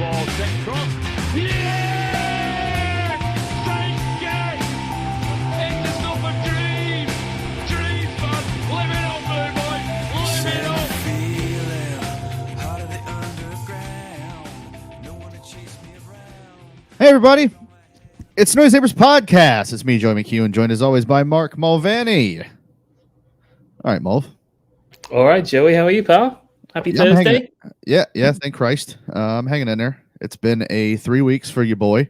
ball sent across. Yeah! Thank you! It's a sort of dream! Dream fun! Live it up, blue boy! Live it up! Hey, everybody. It's Noise Neighbors Podcast. It's me, Joey McHugh, and joined as always by Mark Mulvaney. All right, Mulv. All right, Joey. How are you, pal? Happy Thursday. Yeah, thank Christ. I'm hanging in there. It's been 3 weeks for you, boy.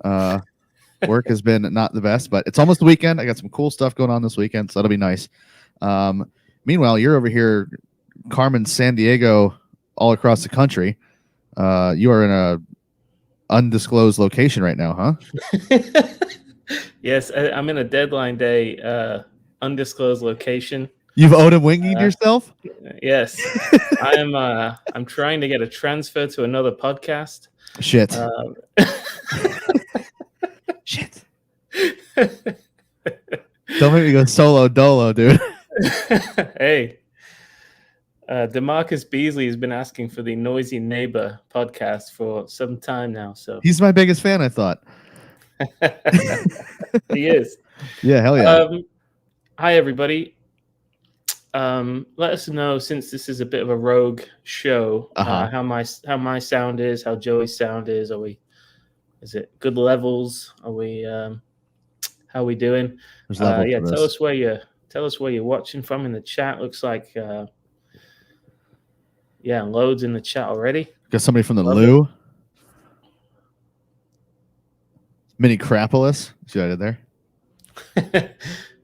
Work has been not the best, but it's almost the weekend. I got some cool stuff going on this weekend, so that'll be nice. Meanwhile, you're over here, Carmen, San Diego, all across the country. You are in a undisclosed location right now, huh? Yes, I'm in a deadline day, undisclosed location. You've Odom winged yourself? Yes, I'm trying to get a transfer to another podcast. Shit. Shit. Don't make me go solo dolo, dude. Hey, DeMarcus Beasley has been asking for the Noisy Neighbor podcast for some time now. So he's my biggest fan, I thought. He is. Yeah, hell yeah. Hi, everybody. Let us know, since this is a bit of a rogue show, how my sound is, how Joey's sound is. Is it good levels? How are we doing? Tell us where you're watching from in the chat. Looks like loads in the chat already. Got somebody from the Lou. Mini Crapolis. See what I did there?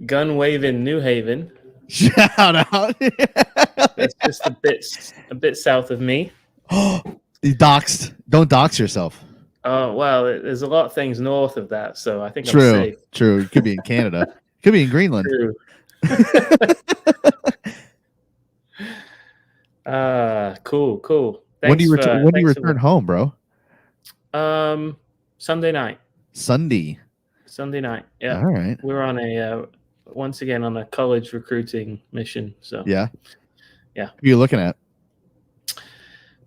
Gun waving New Haven. Shout out. It's just a bit south of me. You doxed. Don't dox yourself. Oh, well, there's a lot of things north of that, so I think I'm safe. True. It could be in Canada. Could be in Greenland. True. Cool. When do you return home, bro? Sunday night. Sunday night. Yeah. All right. We're on once again on a college recruiting mission. So yeah. Who are you looking at?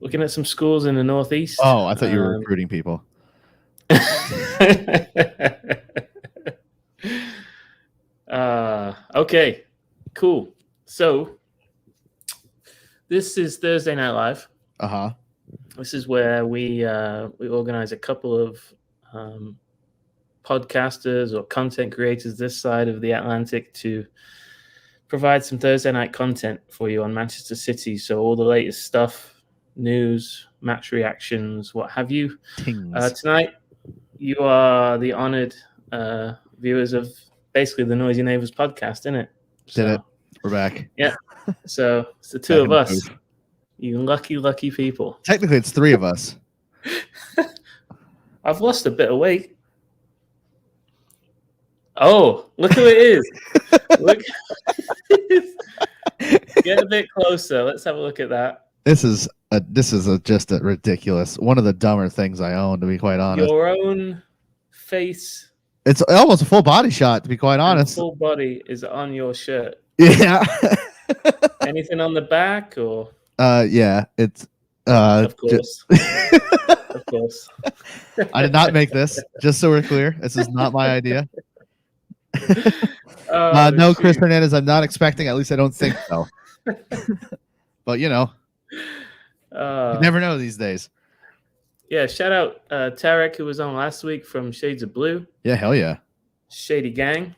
Looking at some schools in the Northeast. Oh, I thought you were recruiting people. Okay, cool. So this is Thursday Night Live. This is where we organize a couple of podcasters or content creators this side of the Atlantic to provide some Thursday night content for you on Manchester City. So all the latest stuff, news, match reactions, what have you. Tonight, you are the honored viewers of basically the Noisy Neighbors podcast, isn't it? Did it. We're back. Yeah. So it's the two of us. You lucky people. Technically, it's three of us. I've lost a bit of weight. Oh, look who it is. Look. Get a bit closer. Let's have a look at that. This is just a ridiculous, one of the dumber things I own, to be quite honest. Your own face. It's almost a full body shot, to be quite honest. Full body is on your shirt. Yeah. Anything on the back or? Yeah, it's of course. Of course. I did not make this, just so we're clear. This is not my idea. No, Chris Hernandez, I'm not expecting. At least I don't think so. But you never know these days. Yeah, shout out Tarek, who was on last week from Shades of Blue. Yeah, hell yeah. Shady Gang.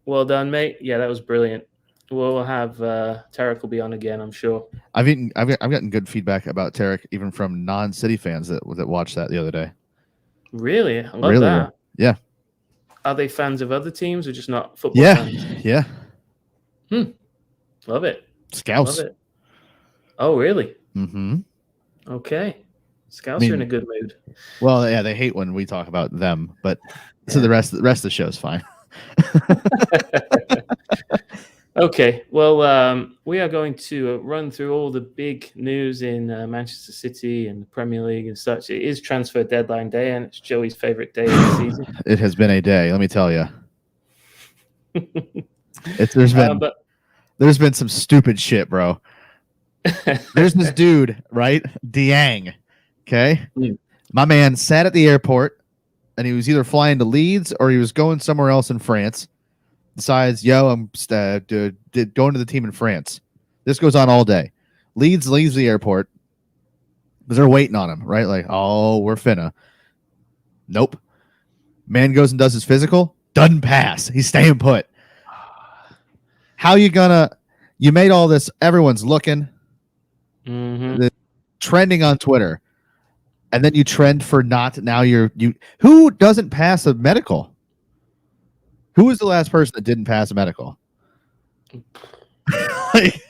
Well done, mate. Yeah, that was brilliant. We'll have Tarek will be on again, I'm sure. I've gotten good feedback about Tarek, even from non-City fans that watched that the other day. Really? I love that. Yeah. Are they fans of other teams or just not football fans? Yeah. Love it. Scouts. Love it. Oh, really? Mm-hmm. Okay. Scouts are in a good mood. Well, yeah, they hate when we talk about them, but so the rest of the show is fine. Okay. Well, we are going to run through all the big news in Manchester City and the Premier League and such. It is transfer deadline day, and it's Joey's favorite day of the season. It has been a day, let me tell you. There's been some stupid shit, bro. There's this dude, right? Diang. Okay. My man sat at the airport, and he was either flying to Leeds or he was going somewhere else in France. Decides, yo, I'm going to the team in France. This goes on all day. Leeds leaves the airport because they're waiting on him, right? Like, oh, we're finna. Nope. Man goes and does his physical. Doesn't pass. He's staying put. How you gonna? You made all this. Everyone's looking. Mm-hmm. Trending on Twitter, and then you trend for not. Now you. Who doesn't pass a medical? Who was the last person that didn't pass a medical? Like,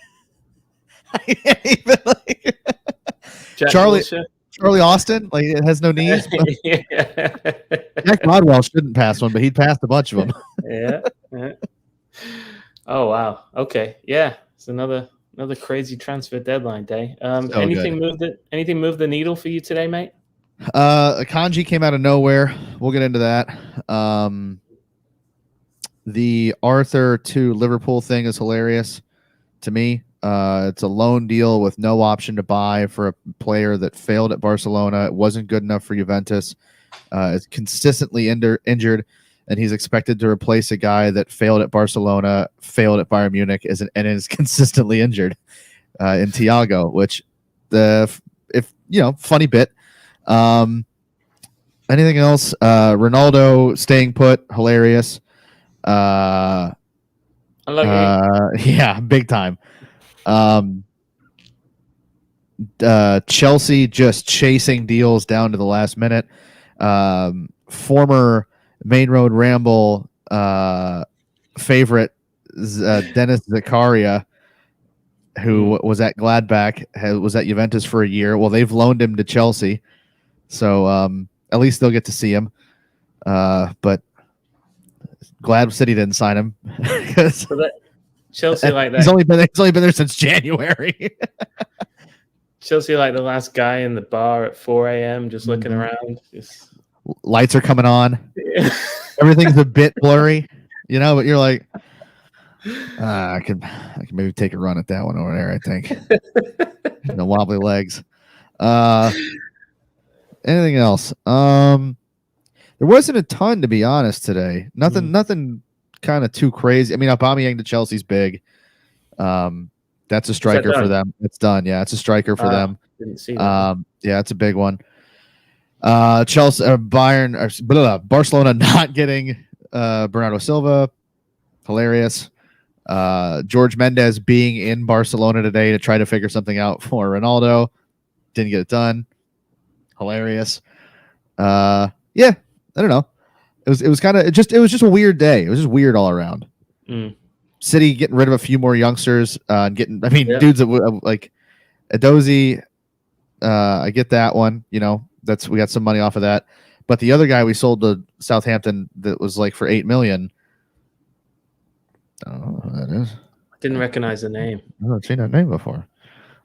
I can't even, like, Charlie Austin, like, it has no knees. Jack Rodwell shouldn't pass one, but he'd passed a bunch of them. Yeah. Oh wow. Okay. Yeah. It's another crazy transfer deadline day. Anything moved the needle for you today, mate? Akanji came out of nowhere. We'll get into that. The Arthur to Liverpool thing is hilarious to me. It's a loan deal with no option to buy for a player that failed at Barcelona. It wasn't good enough for Juventus. Is consistently injured, and he's expected to replace a guy that failed at Barcelona, failed at Bayern Munich, and is consistently injured in Thiago. Which funny bit. Anything else? Ronaldo staying put, hilarious. Yeah, big time. Chelsea just chasing deals down to the last minute. Former Main Road Ramble favorite Dennis Zakaria, who was at Gladbach, was at Juventus for a year. Well, they've loaned him to Chelsea, so at least they'll get to see him. But Glad said he didn't sign him. Chelsea like that. He's only been there since January. Chelsea like the last guy in the bar at 4 a.m. just looking around. Lights are coming on. Yeah. Everything's a bit blurry, but you're like, I could maybe take a run at that one over there, I think. The wobbly legs. Anything else? There wasn't a ton, to be honest, today. Nothing kind of too crazy. I mean, Aubameyang to Chelsea's big. That's a striker for them. It's done. Yeah, it's a striker for them. Didn't see that. Yeah, it's a big one. Chelsea, Barcelona not getting Bernardo Silva. Hilarious. George Mendes being in Barcelona today to try to figure something out for Ronaldo. Didn't get it done. Hilarious. Yeah, I don't know. It was just a weird day. It was just weird all around. City getting rid of a few more youngsters and dudes that like Edozie. I get that one. We got some money off of that. But the other guy we sold to Southampton that was like for $8 million. I don't know who that is. I didn't recognize the name. I've never seen that name before.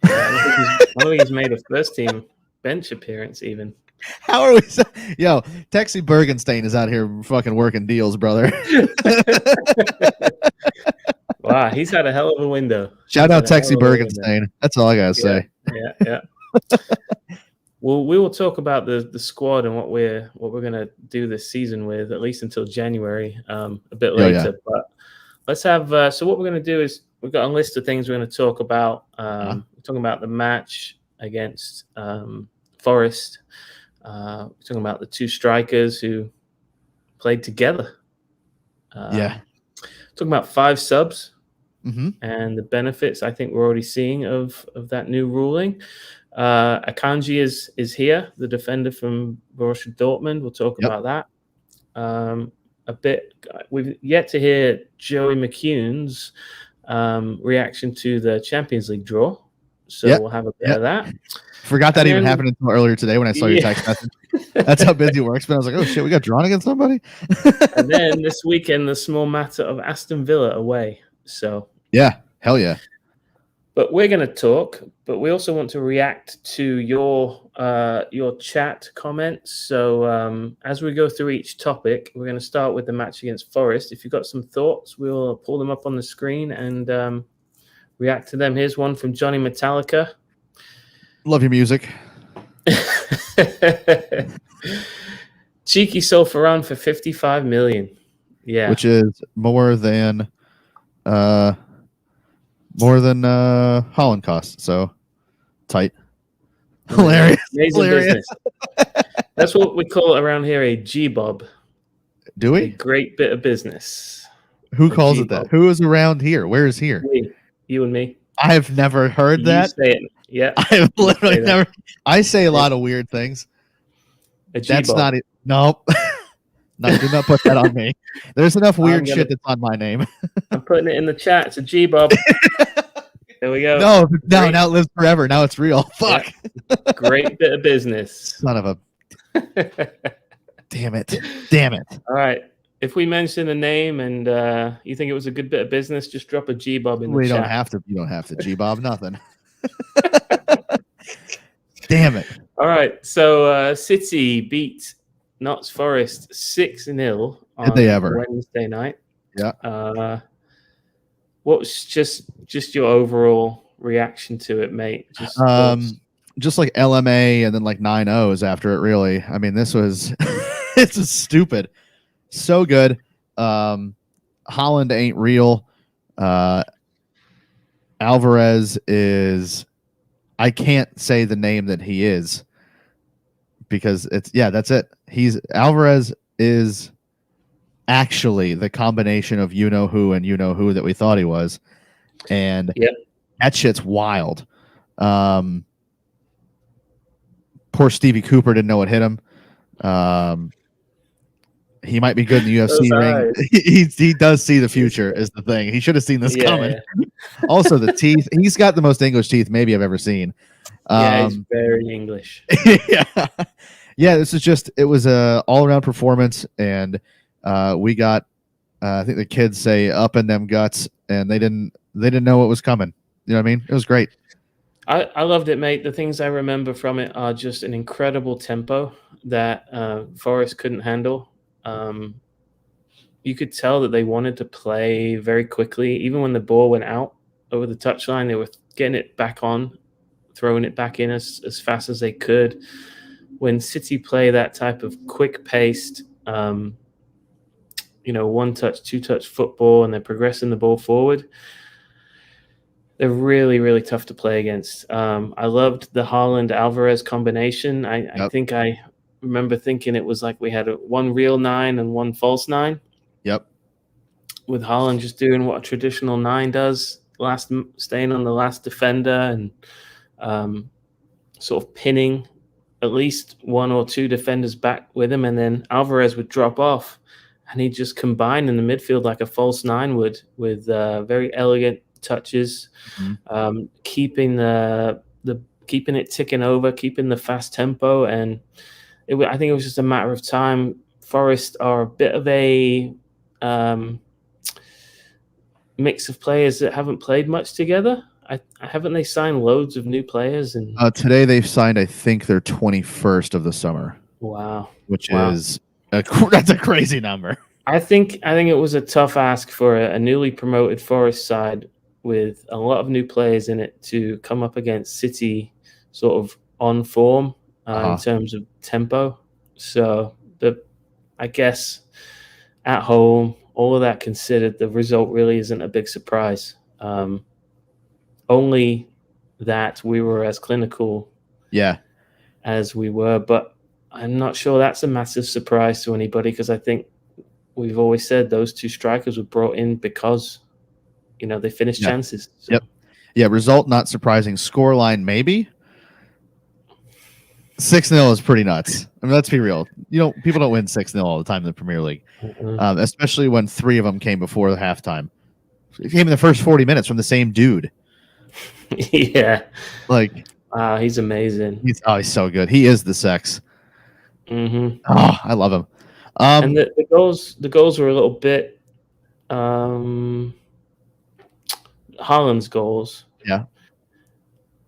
I don't think he's made a first team bench appearance even. How are we? Yo, Texie Bergenstein is out here fucking working deals, brother. Wow, he's had a hell of a window. Shout out Texie Bergenstein. That's all I gotta say. Yeah. Well, we will talk about the squad and what we're gonna do this season with, at least until January, a bit later. Yeah. But let's have. So what we're gonna do is we've got a list of things we're gonna talk about. We're talking about the match against Forest. We're talking about the two strikers who played together. Talking about 5 subs and the benefits I think we're already seeing of that new ruling. Akanji is here, the defender from Borussia Dortmund. We'll talk about that a bit. We've yet to hear Joey McCune's reaction to the Champions League draw. So we'll have a bit of that. Forgot that even happened until earlier today when I saw your text message. That's how busy it works. But I was like, oh shit, we got drawn against somebody. And then this weekend, the small matter of Aston Villa away. So yeah, hell yeah. But we're going to talk. But we also want to react to your chat comments. So as we go through each topic, we're going to start with the match against Forest. If you've got some thoughts, we'll pull them up on the screen and react to them. Here's one from Johnny Metallica. Love your music. Cheeky sold Ferran for 55 million. Yeah. which is more than Holland cost. So tight. Hilarious. Amazing Hilarious. business. That's what we call it around here, a G-bob. Do A we? great bit of business. Who A calls it G-bob. that? Who is around here? Where is here? Me, you and me. I've never heard You that. say it. Yeah. I've literally say that. never. I say a lot of weird things. A That's G-bob. not it. Nope. No, do not put that on me. There's enough weird shit that's on my name. I'm putting it in the chat. It's a G-bob. There we go. No, Great. now it lives forever. Now it's real. Fuck. Yeah. Great bit of business. Son of a. Damn it. Damn it. All right. If we mention a name and you think it was a good bit of business, just drop a G-bob in the We chat. don't have to. You don't have to G-bob nothing. Damn it. All right. So City beat Notts Forest 6-0 on Did they ever? Wednesday night. Yeah. What was just your overall reaction to it, mate? Just like LMA and then like 9-0s after it, really. I mean, this was it's just stupid. So good. Holland ain't real. Alvarez is, I can't say the name that he is because that's it. Alvarez is actually the combination of you know who and you know who that we thought he was. And that shit's wild. Poor Stevie Cooper didn't know what hit him. He might be good in the UFC ring. He does see the future is the thing. He should have seen this coming. Also, the teeth. He's got the most English teeth maybe I've ever seen. He's very English. It was a all-around performance, and we got I think the kids say up in them guts, and they didn't know what was coming. You know what I mean? It was great. I loved it, mate. The things I remember from it are just an incredible tempo that Forest couldn't handle. You could tell that they wanted to play very quickly. Even when the ball went out over the touchline, they were getting it back on, throwing it back in as fast as they could. When City play that type of quick-paced, one-touch, two-touch football, and they're progressing the ball forward, they're really, really tough to play against. I loved the Haaland-Alvarez combination. I think I remember thinking it was like we had one real 9 and one false 9. Yep. With Haaland just doing what a traditional 9 does, staying on the last defender and sort of pinning at least one or two defenders back with him, and then Alvarez would drop off, and he'd just combine in the midfield like a false 9 would, with very elegant touches, keeping it ticking over, keeping the fast tempo, and I think it was just a matter of time. Forest are a bit of a mix of players that haven't played much together. Haven't they signed loads of new players? And today they've signed, I think, their 21st of the summer. Wow, which is that's a crazy number. I think it was a tough ask for a newly promoted Forest side with a lot of new players in it to come up against City, sort of on form in terms of tempo. So I guess at home, all of that considered, the result really isn't a big surprise. Only that we were as clinical as we were, but I'm not sure that's a massive surprise to anybody, because I think we've always said those two strikers were brought in because, they finished chances. So. Yep. Yeah, result not surprising. Scoreline maybe. 6-0 is pretty nuts. I mean, let's be real. People don't win 6-0 all the time in the Premier League, especially when 3 of them came before the halftime. It came in the first 40 minutes from the same dude. Yeah. Wow, he's amazing. He's so good. He is the sex. Mm-hmm. Oh, I love him. And the goals were a little bit Haaland's goals. Yeah.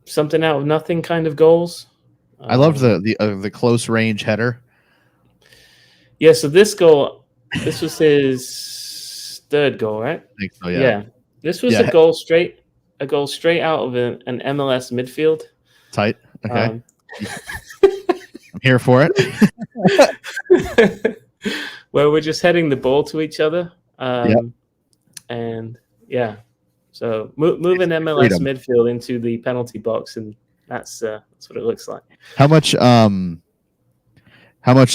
Something out of nothing kind of goals. I loved the close range header. Yeah, so this was his third goal, right? I think so, yeah. This was a goal straight out of an MLS midfield. Tight. Okay. here for it. Where we're just heading the ball to each other. Yep. And yeah, so moving MLS freedom. midfield into the penalty box, and that's what it looks like. How much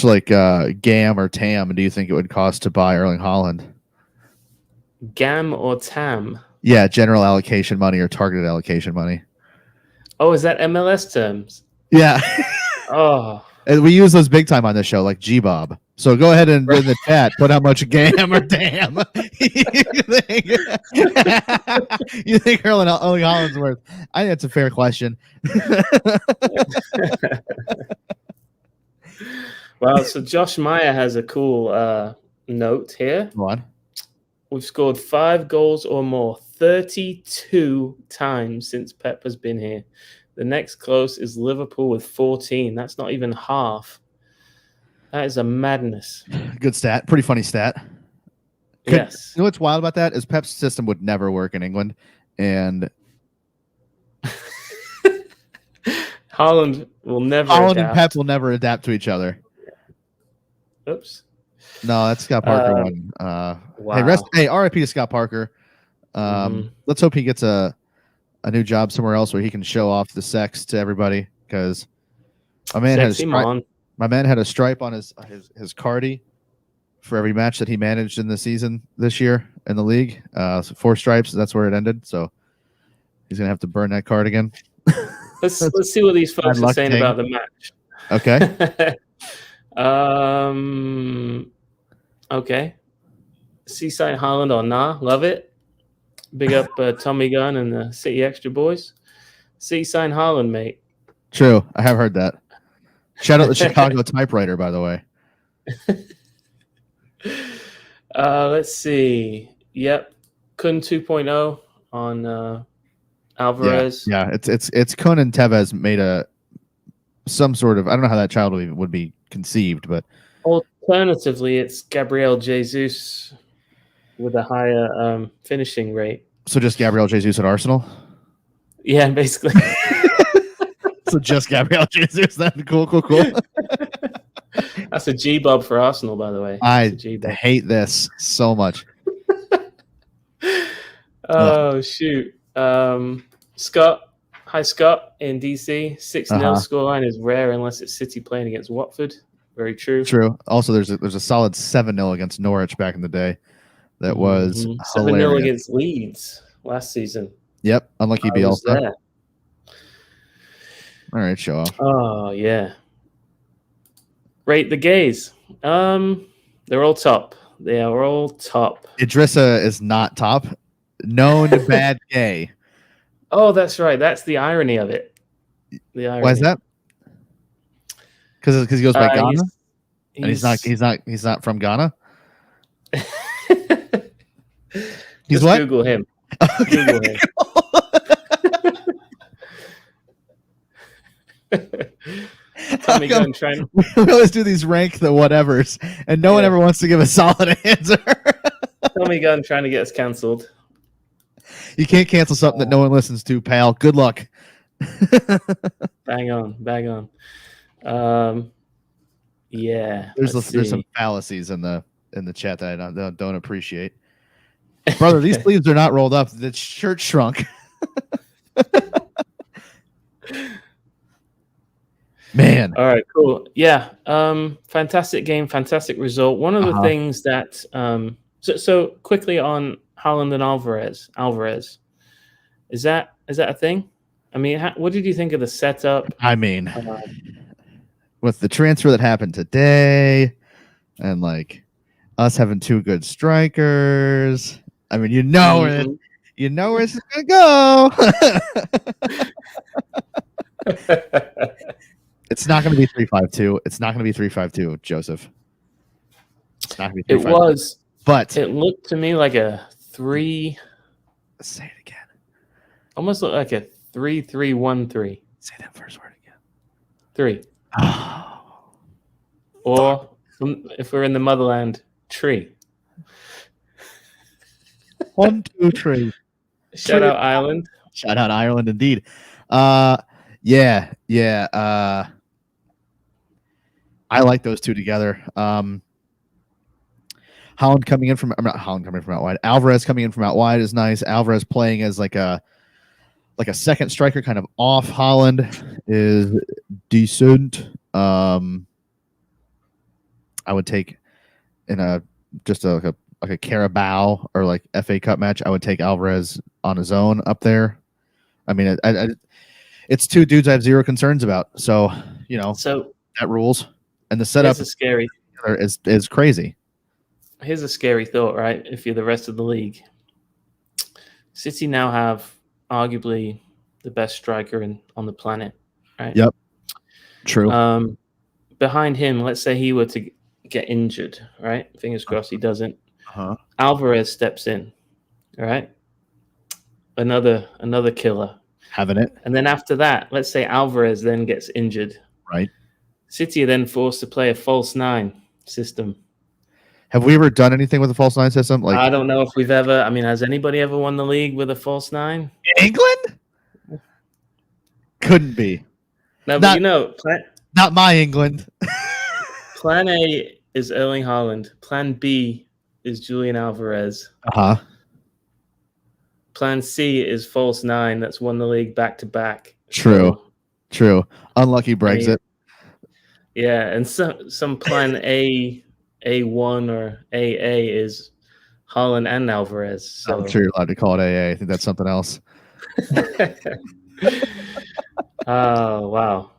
like GAM or TAM do you think it would cost to buy Erling Haaland? GAM or TAM? Yeah, general allocation money or targeted allocation money. Oh, is that MLS terms? Yeah. Oh, And we use those big time on this show, like G-Bob. So go ahead and in the chat put how much GAM or TAM you think Erling Haaland's worth. I think that's a fair question. Well, so Josh Meyer has a cool note here. Go on. We've scored 5 goals or more 32 times since Pep has been here. The next close is Liverpool with 14. That's not even half. That is a madness. Good stat. Pretty funny stat. Yes. You know what's wild about that is Pep's system would never work in England. And Haaland will never Haaland adapt. and Pep will never adapt to each other. Oops. No, that's Scott Parker one. Wow. Hey, RIP to Scott Parker. Let's hope he gets a new job somewhere else where he can show off the sex to everybody, because my man had a stripe on his cardie for every match that he managed in the season this year in the league. So 4 stripes. That's where it ended. So he's gonna have to burn that card again. Let's see what these folks are saying about the match. Okay. Okay. Seaside Haaland or nah, love it. Big up Tommy Gunn and the City Extra boys. Seaside Haaland, mate. True, I have heard that. Shout out the Chicago typewriter, by the way. Let's see. Yep, Kun 2.0 on Alvarez. Yeah, it's Kun and Tevez made some sort of, I don't know how that child would be conceived, but alternatively, it's Gabriel Jesus with a higher finishing rate. So just Gabriel Jesus at Arsenal? Yeah, basically. So just Gabriel Jesus. That's cool. That's a G-Bob for Arsenal, by the way. I hate this so much. Oh, shoot. Scott. Hi, Scott in DC. 6-0 scoreline is rare unless it's City playing against Watford. Very true. True. Also, there's a solid 7-0 against Norwich back in the day. That was 7-0 against Leeds last season. Yep. Unlucky Bielsa. There. All right, show off. Oh, yeah. Rate the gays. They're all top. They are all top. Idrissa is not top. Known bad gay. Oh, that's right. That's the irony of it. Why is that? Because he goes by Ghana, and he's not from Ghana. He's Just what? Google him. Google him. Tommy Gunn trying. We always do these rank the whatevers, and no one ever wants to give a solid answer. Tommy Gunn trying to get us cancelled. You can't cancel something that no one listens to, pal. Good luck. Bang on. Yeah. There's some fallacies in the chat that I don't appreciate. Brother, these sleeves are not rolled up. The shirt shrunk. Man. All right, cool. Yeah. Fantastic game, fantastic result. One of the things that so quickly on Haaland and Alvarez. Is that a thing? I mean, what did you think of the setup? I mean, with the transfer that happened today, and like us having 2 good strikers. I mean, you know where this is gonna go. It's not going to be 3-5-2. It's not going to be 3-5-2, Joseph. It's not going to be 3-5-2. It was, but it looked to me like a 3. Say it again. Almost looked like a 3-3-1-3. Say that first word again. 3. Or if we're in the motherland, tree. 1, 2, 3. Shout out Ireland. Shout out Ireland, indeed. Yeah. I like those two together. Holland coming in from I'm not Holland coming from out wide. Alvarez coming in from out wide is nice. Alvarez playing as like a second striker, kind of off Holland, is decent. I would take in a just a like a Carabao or like FA Cup match. I would take Alvarez on his own up there. I mean, it's two dudes I have zero concerns about. So So that rules, and the setup is crazy. Here's a scary thought, right? If you're the rest of the league, City now have arguably the best striker on the planet, right? Yep, true. Behind him, let's say he were to get injured, right? Fingers crossed he doesn't. Alvarez steps in, all right? Another killer. Having it. And then after that, let's say Alvarez then gets injured. Right. City are then forced to play a false nine system. Have we ever done anything with a false nine system? Like, I don't know if we've ever. I mean, has anybody ever won the league with a false nine? England? Couldn't be. No, but not my England. Plan A is Erling Haaland. Plan B is Julian Alvarez. Plan C is false nine that's won the league back to back. True. Unlucky Brexit. Yeah, and some plan A1 or AA is Haaland and Alvarez. So. I'm sure you're allowed to call it AA. I think that's something else. Oh, wow.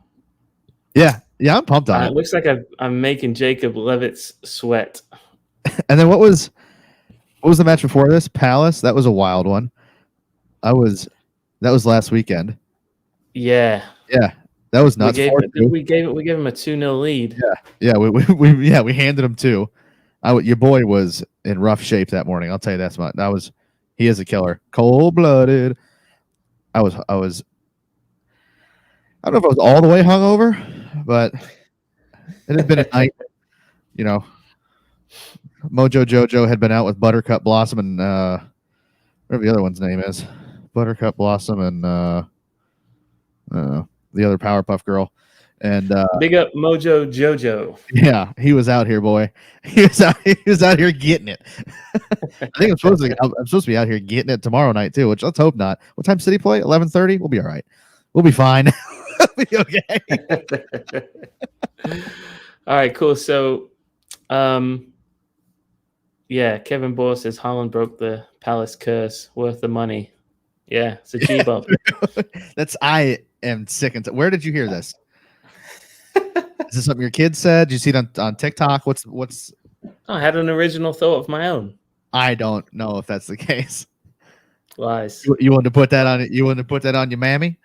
Yeah, I'm pumped on it. It looks like I'm making Jacob Levitz sweat. And then what was the match before this? Palace? That was a wild one. That was last weekend. Yeah. Yeah. That was nuts. We gave him a 2-0 lead. Yeah. We handed him two. Your boy was in rough shape that morning. I'll tell you he is a killer. Cold-blooded. I don't know if I was all the way hungover, but it had been a night. Mojo Jojo had been out with Buttercup Blossom and whatever the other one's name is. Buttercup Blossom and the other Powerpuff Girl. And big up Mojo Jojo. Yeah, he was out here, boy. He was out here getting it. I think I'm supposed to be out here getting it tomorrow night too, which let's hope not. What time City play? 11:30? We'll be all right. We'll be fine. We'll be okay. All right, cool. So Kevin Bohr says Haaland broke the Palace curse, worth the money. Yeah, it's a G-Bob. I am sick and where did you hear this? Is this something your kids said? Did you see it on TikTok? What's I had an original thought of my own. I don't know if that's the case. Lies. You want to put that on it? You want to put that on your mammy?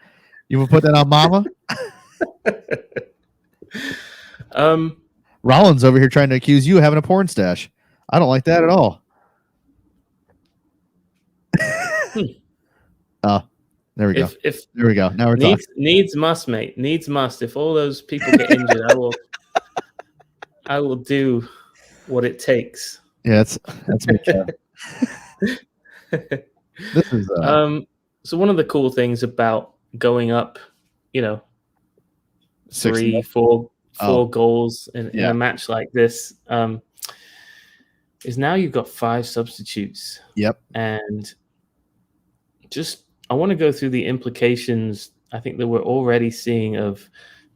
You want to put that on mama? Rollins over here trying to accuse you of having a porn stash. I don't like that at all. Oh, there we go. There we go. Now we're talking. Needs must, mate. Needs must. If all those people get injured, I will do what it takes. Yeah, that's me. This is so one of the cool things about going up, 4 goals in a match like this, is now you've got 5 substitutes. Yep. And I want to go through the implications I think that we're already seeing of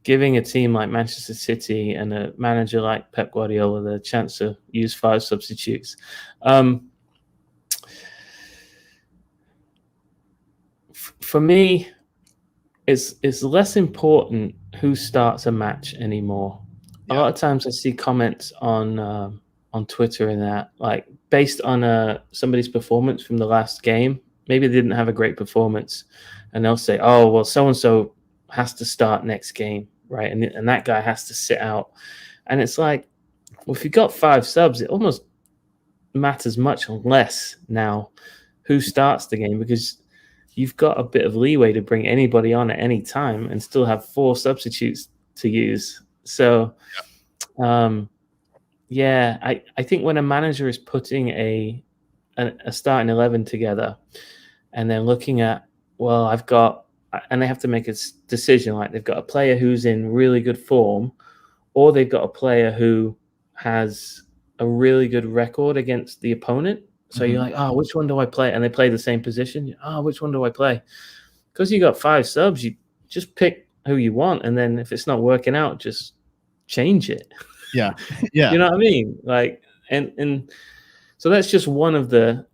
giving a team like Manchester City and a manager like Pep Guardiola the chance to use 5 substitutes. For me, it's less important who starts a match anymore. Yeah. A lot of times I see comments on Twitter and that, like, based on somebody's performance from the last game. Maybe they didn't have a great performance, and they'll say, "Oh, well, so and so has to start next game, right? And that guy has to sit out." And it's like, well, if you got 5 subs, it almost matters much less now who starts the game, because you've got a bit of leeway to bring anybody on at any time and still have 4 substitutes to use. So, I think when a manager is putting a starting 11 together and then looking at, well, and they have to make a decision, like they've got a player who's in really good form, or they've got a player who has a really good record against the opponent. So you're like, oh, which one do I play? And they play the same position. Oh, which one do I play? Because you got 5 subs, you just pick who you want, and then if it's not working out, just change it. Yeah. Yeah. You know what I mean? Like, and so that's just one of the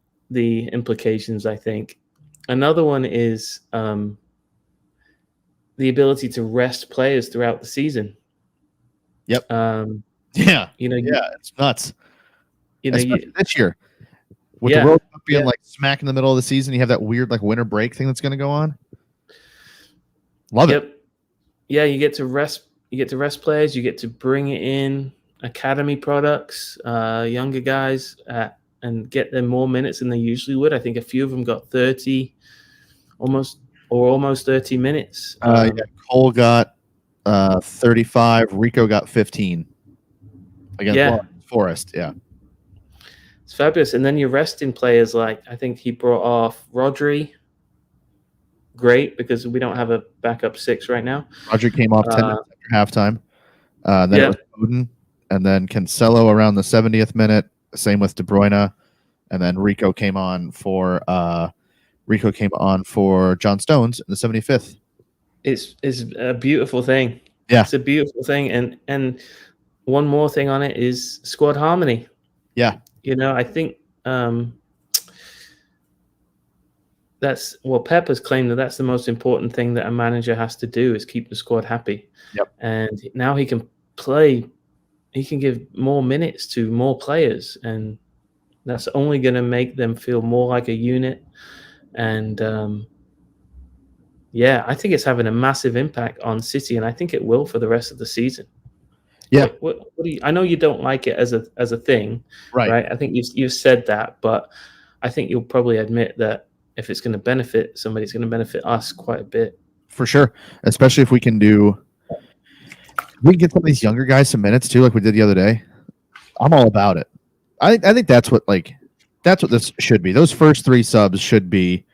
implications, I think. Another one is the ability to rest players throughout the season. Yep. Yeah, it's nuts. Especially this year with the World Cup being like smack in the middle of the season, you have that weird like winter break thing that's going to go on. Love it. Yeah, you get to rest players. You get to bring in academy products, younger guys, and get them more minutes than they usually would. I think a few of them got 30, almost 30 minutes. Cole got 35. Rico got 15 against Forest. Yeah, it's fabulous. And then you're resting players like I think he brought off Rodri. Great, because we don't have a backup 6 right now. Rodri came off 10 minutes after halftime. Then it was Foden, and then Cancelo around the 70th minute. Same with De Bruyne, and then Rico came on for John Stones in the 75th. It's a beautiful thing. Yeah, it's a beautiful thing. And one more thing on it is squad harmony. Yeah, I think Pep has claimed that's the most important thing that a manager has to do is keep the squad happy. Yep. And now he can play. He can give more minutes to more players, and that's only going to make them feel more like a unit. And I think it's having a massive impact on City, and I think it will for the rest of the season. Yeah. What do you? I know you don't like it as a thing, right? I think you've said that, but I think you'll probably admit that if it's going to benefit somebody, it's going to benefit us quite a bit. For sure, especially if we can get some of these younger guys some minutes too, like we did the other day. I'm all about it. I think that's what this should be. Those first 3 subs should be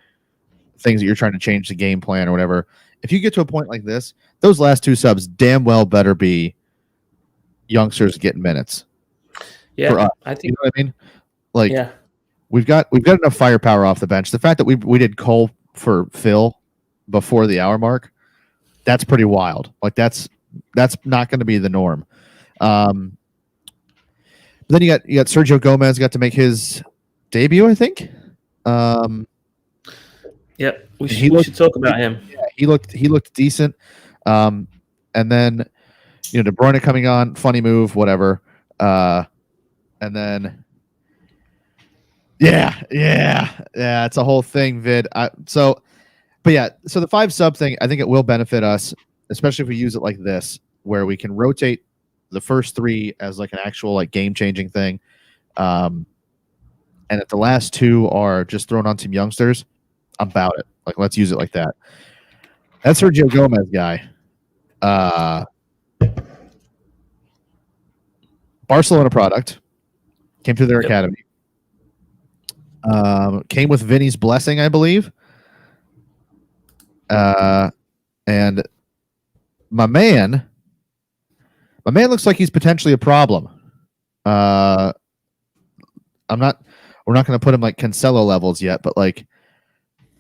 things that you're trying to change the game plan or whatever. If you get to a point like this, those last 2 subs damn well better be youngsters getting minutes. Yeah, for us. I think. You know what I mean? Like, we've got enough firepower off the bench. The fact that we did Cole for Phil before the hour mark, that's pretty wild. Like that's not going to be the norm. Then you got Sergio Gomez got to make his debut, I think. Yep, we should talk about him. Yeah, he looked decent. And then De Bruyne coming on, funny move, whatever. And then it's a whole thing, Vid. So the 5 sub thing, I think it will benefit us, especially if we use it like this, where we can rotate the first 3 as like an actual like game changing thing. And if the last 2 are just thrown on some youngsters, I'm about it. Like, let's use it like that. That Sergio Gomez guy. Barcelona product. Came through their academy. Came with Vinny's blessing, I believe. And my man looks like he's potentially a problem. We're not going to put him like Cancelo levels yet, but like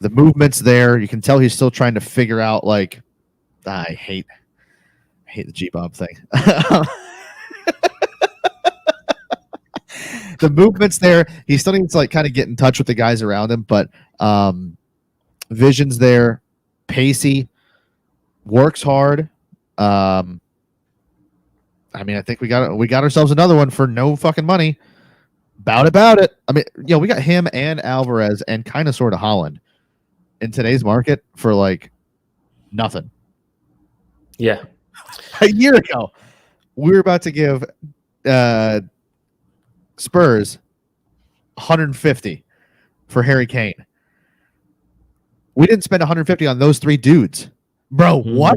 the movement's there. You can tell he's still trying to figure out like I hate the G-Bob thing. The movement's there. He still needs to like kind of get in touch with the guys around him, but vision's there, pacey, works hard. I think we got ourselves another one for no fucking money. About it. I mean, we got him and Alvarez and kind of sort of Holland in today's market for like nothing. Yeah. A year ago, we were about to give Spurs 150 for Harry Kane. We didn't spend 150 on those 3 dudes. Bro, what?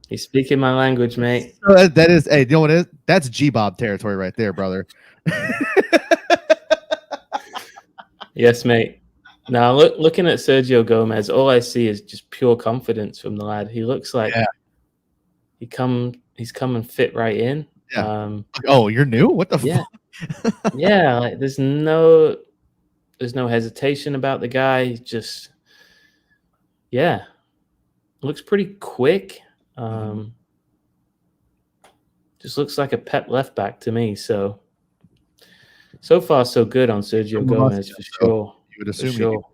He's speaking my language, mate. That is, hey, you know what it is? That's G-Bob territory right there, brother. Yes, mate. Now, looking at Sergio Gomez, all I see is just pure confidence from the lad. He looks like he he's come and fit right in. Yeah. Oh, you're new? What the Yeah. fuck? Yeah, like there's no hesitation about the guy. Just looks pretty quick. Just looks like a Pep left back to me. So far so good on Sergio Gomez for sure. You would assume For sure. he'd be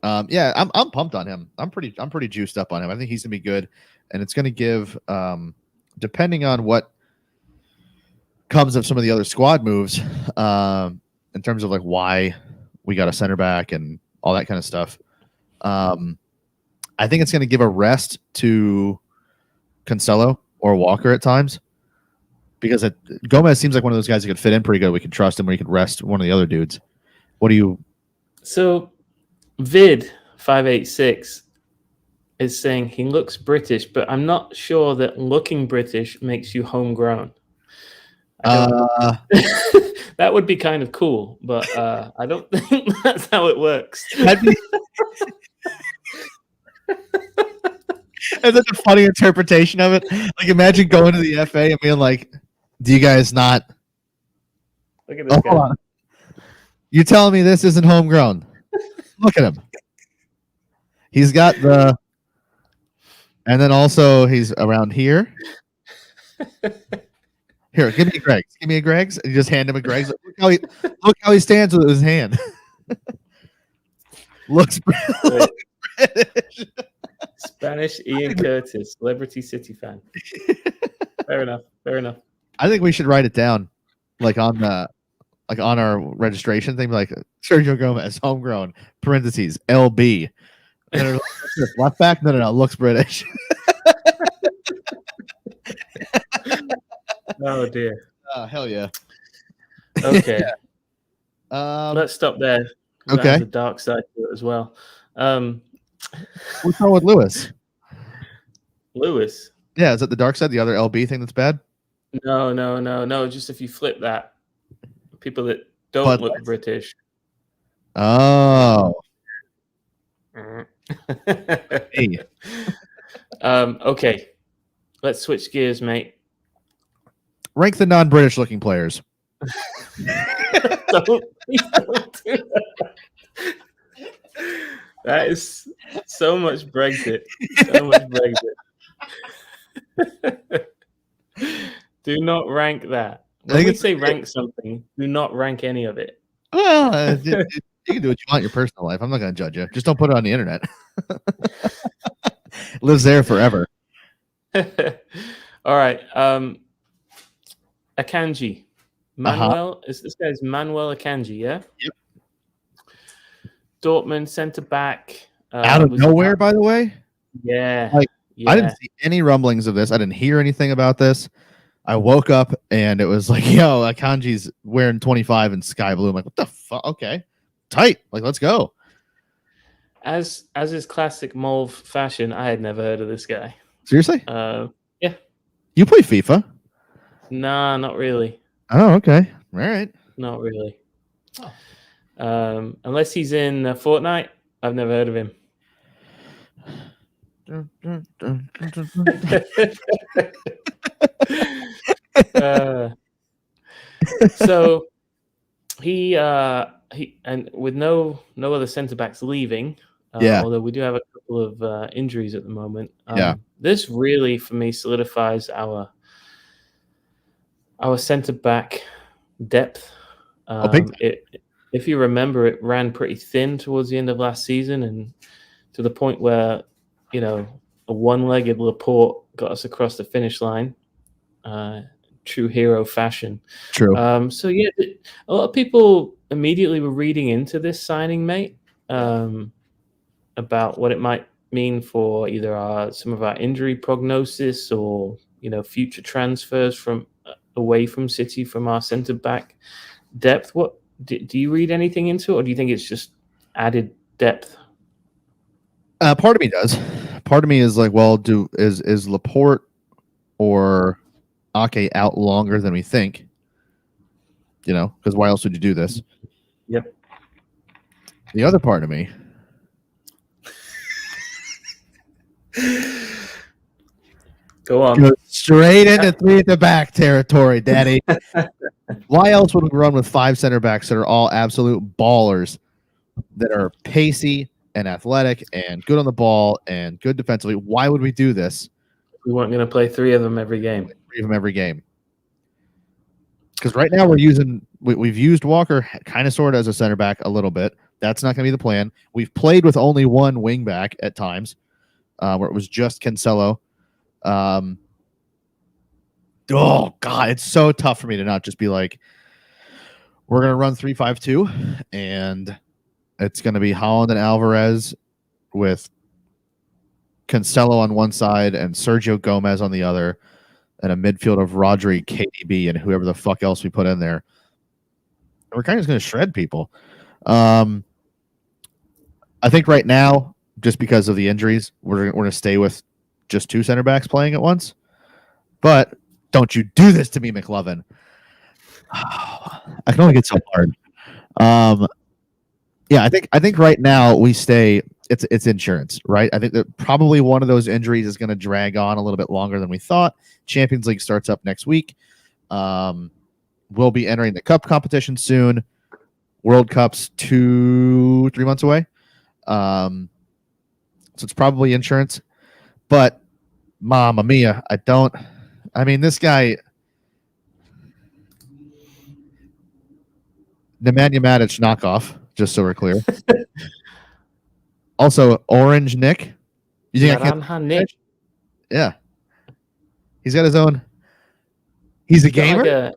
good. Yeah, I'm pumped on him. I'm pretty juiced up on him. I think he's gonna be good, and it's gonna give depending on what comes of some of the other squad moves, in terms of like why we got a center back and all that kind of stuff. I think it's going to give a rest to Cancelo or Walker at times because Gomez seems like one of those guys who could fit in pretty good. We can trust him, or he could rest one of the other dudes. What do you? So, Vid586 is saying he looks British, but I'm not sure that looking British makes you homegrown. That would be kind of cool, but I don't think that's how it works. Is that a funny interpretation of it? Like, imagine going to the FA and being like, "Do you guys not?" Look at this guy. Hold on. You telling me this isn't homegrown? Look at him. He's got the, and then also he's around here. Here, give me a Greg's. Give me a Greg's. And you just hand him a Greg's. Look how he stands with his hand. Looks British. Spanish Ian Curtis, celebrity City fan. Fair enough. I think we should write it down, like on our registration thing, like Sergio Gomez, homegrown, parentheses, LB. And like, left back? No, looks British. Oh dear. Hell yeah. Okay. Let's stop there. Okay. There's a dark side to it as well. What's wrong with Lewis? Lewis. Yeah, is that the dark side? The other LB thing that's bad? No. Just if you flip that, people that don't look British. Oh. Hey. Okay. Let's switch gears, mate. Rank the non-British looking players. Please don't do that is so much Brexit. Do not rank that. When we say rank something, do not rank any of it. Well, you can do what you want in your personal life. I'm not going to judge you. Just don't put it on the internet. It lives there forever. All right. Akanji. Manuel. Is this guy's Manuel Akanji, yeah? Yep. Dortmund centre back. Out of nowhere, by the way? Yeah. I didn't see any rumblings of this. I didn't hear anything about this. I woke up and it was like, yo, Akanji's wearing 25 in sky blue. I'm like, what the fuck? Okay. Tight. Like, let's go. As is classic Mulv fashion, I had never heard of this guy. Seriously? Yeah. You play FIFA? Nah, not really. Oh, okay. All right. Not really. Unless he's in Fortnite, I've never heard of him. So he and with no other centre backs leaving, although we do have a couple of injuries at the moment. This really for me solidifies our centre back depth. If you remember, it ran pretty thin towards the end of last season, and to the point where a one-legged Laporte got us across the finish line. True hero fashion. True. So yeah, a lot of people immediately were reading into this signing, mate, about what it might mean for either some of our injury prognosis or future transfers from away from City from our centre back depth. What do you read anything into it, or do you think it's just added depth? Part of me does. Part of me is like, well, is Laporte or Ake out longer than we think? Because why else would you do this? Yep. The other part of me Go on. Go straight into three at the back territory, Daddy. Why else would we run with 5 center backs that are all absolute ballers, that are pacey and athletic and good on the ball and good defensively? Why would we do this? We weren't going to play 3 of them every game. 3 of them every game. Because right now we've used Walker kind of sort of as a center back a little bit. That's not going to be the plan. We've played with only one wing back at times, where it was just Cancelo. Oh God, it's so tough for me to not just be like, we're going to run 3-5-2, and it's going to be Holland and Alvarez with Cancelo on one side and Sergio Gomez on the other, and a midfield of Rodri, KDB, and whoever the fuck else we put in there. We're kind of just going to shred people. I think right now, just because of the injuries, we're going to stay with just 2 center backs playing at once. But don't you do this to me, McLovin. I can only get so hard. Yeah, I think right now we stay. It's insurance, right? I think that probably one of those injuries is going to drag on a little bit longer than we thought. Champions League starts up next week. We'll be entering the cup competition soon. World Cup's 2-3 months away. So it's probably insurance. But Mamma Mia, this guy, Nemanja Matic knockoff, just so we're clear. Also, Orange Nick. You think I can't? Nick. Yeah. He's got his own. He's a gamer?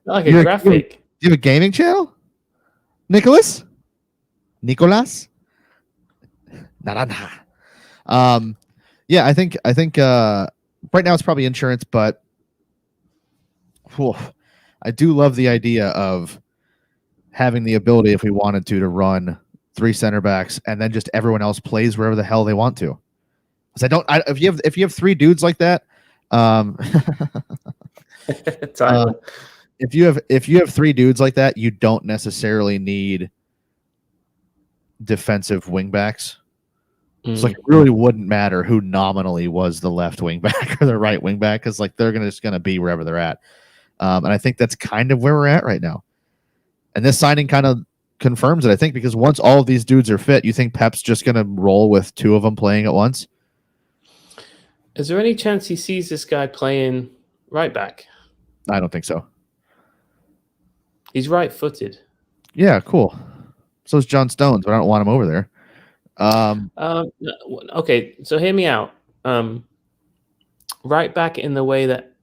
Like a graphic. Do you have a gaming channel? Nicholas? Naranja. Yeah, I think right now it's probably insurance, but I do love the idea of having the ability, if we wanted to run 3 center backs and then just everyone else plays wherever the hell they want to. Because if you have 3 dudes like that, if you have 3 dudes like that, you don't necessarily need defensive wingbacks. It's like it really wouldn't matter who nominally was the left wing back or the right wing back, because like they're just gonna be wherever they're at. And I think that's kind of where we're at right now. And this signing kind of confirms it, I think, because once all of these dudes are fit, you think Pep's just gonna roll with 2 of them playing at once? Is there any chance he sees this guy playing right back? I don't think so. He's right-footed. Yeah, cool. So is John Stones, but I don't want him over there. Okay, so hear me out. Right back in the way that,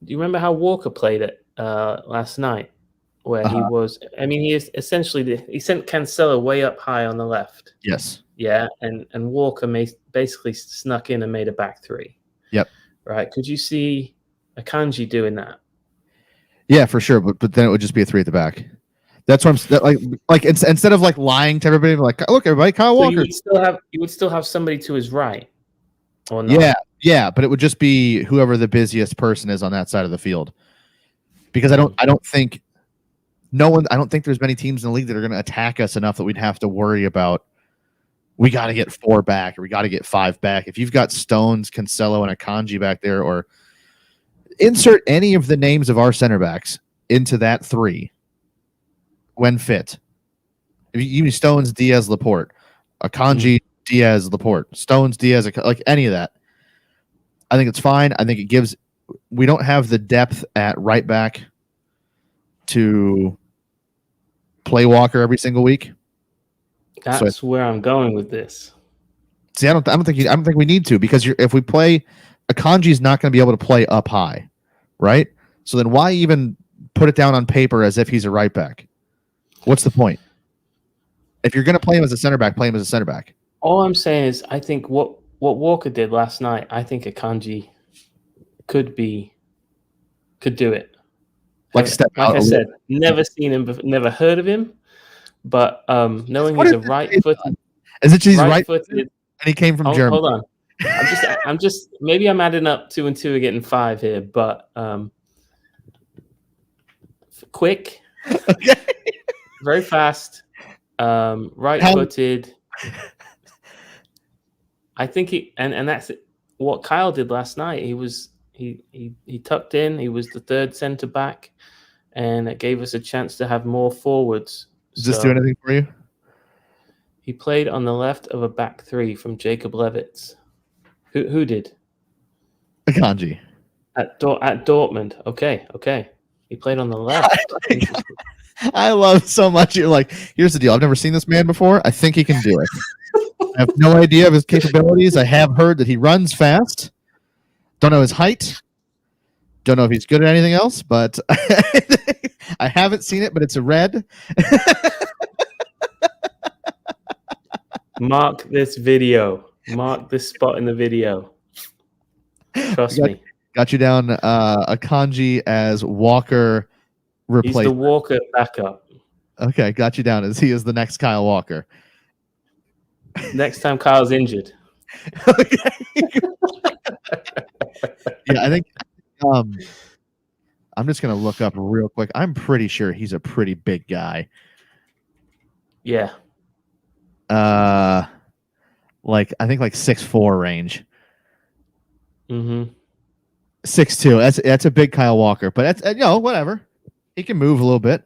do you remember how Walker played it last night? Where he was, he is essentially he sent Cancelo way up high on the left. Yes. Yeah, and Walker basically snuck in and made a back 3. Yep. Right. Could you see Akanji doing that? Yeah, for sure. But then it would just be a 3 at the back. That's what I'm like. Instead of like lying to everybody, like, look, everybody, Kyle Walker. You would still have somebody to his right, or not? Yeah, but it would just be whoever the busiest person is on that side of the field. Because I don't think there's many teams in the league that are going to attack us enough that we'd have to worry about. We got to get 4 back, or we got to get 5 back. If you've got Stones, Cancelo, and Akanji back there, or insert any of the names of our center backs into that 3 when fit. If you use Stones, Diaz, Laporte, Akanji, Diaz, Laporte, Stones, Diaz, like any of that, I think it's fine. I think it gives. We don't have the depth at right back to play Walker every single week. That's where I'm going with this. See, I don't think we need to, because if we play, Akanji's not going to be able to play up high, right? So then why even put it down on paper as if he's a right back? What's the point? If you're going to play him as a center back, play him as a center back. All I'm saying is, I think what Walker did last night, I think Akanji could do it. Like I said, never seen him, never heard of him, but knowing he's a right-footed, is it he's right-footed and he came from Germany? Hold on, I'm just maybe I'm adding up 2 and 2 are getting 5 here, but quick, okay. Very fast, right-footed. I think and that's what Kyle did last night. He was He tucked in. He was the third centre back, and it gave us a chance to have more forwards. Does this do anything for you? He played on the left of a back three from Jacob Levitz. Who did? Akanji. At Dortmund. Okay. He played on the left. I love so much. You're like, here's the deal. I've never seen this man before. I think he can do it. I have no idea of his capabilities. I have heard that he runs fast. Don't know his height. Don't know if he's good at anything else, but I haven't seen it, but it's a red. Mark this video. Mark this spot in the video. Trust me. Got you down Akanji as Walker replacement. He's the Walker backup. Okay, got you down as he is the next Kyle Walker. Next time Kyle's injured. Okay. Yeah, I think I'm just gonna look up real quick. I'm pretty sure he's a pretty big guy. Yeah. Like I think like 6'4" range. Mm-hmm. 6'2". That's a big Kyle Walker, but that's whatever. He can move a little bit.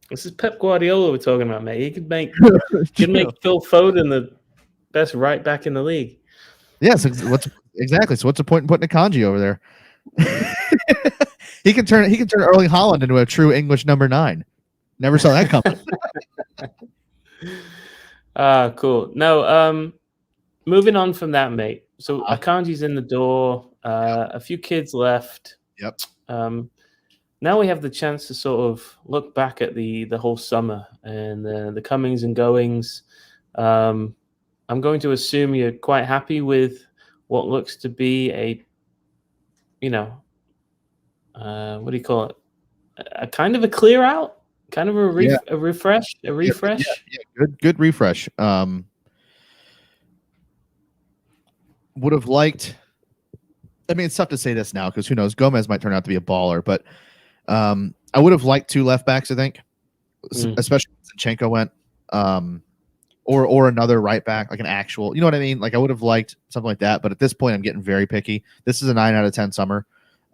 This is Pep Guardiola we're talking about, mate. He could make Phil Foden the best right back in the league. Yeah, so what's the point in putting Akanji over there? he can turn Erling Haaland into a true English number 9. Never saw that coming. Cool. No, moving on from that, mate. So Akanji's in the door. A few kids left. Yep. Now we have the chance to sort of look back at the whole summer and the comings and goings. I'm going to assume you're quite happy with what looks to be a, what do you call it? A kind of a clear out, kind of a refresh. Yeah, good refresh. Would have liked. I mean, it's tough to say this now because who knows? Gomez might turn out to be a baller, but I would have liked 2 left backs. I think, especially when Zinchenko went, or another right back, like an actual. You know what I mean? Like I would have liked something like that. But at this point, I'm getting very picky. This is a 9 out of 10 summer.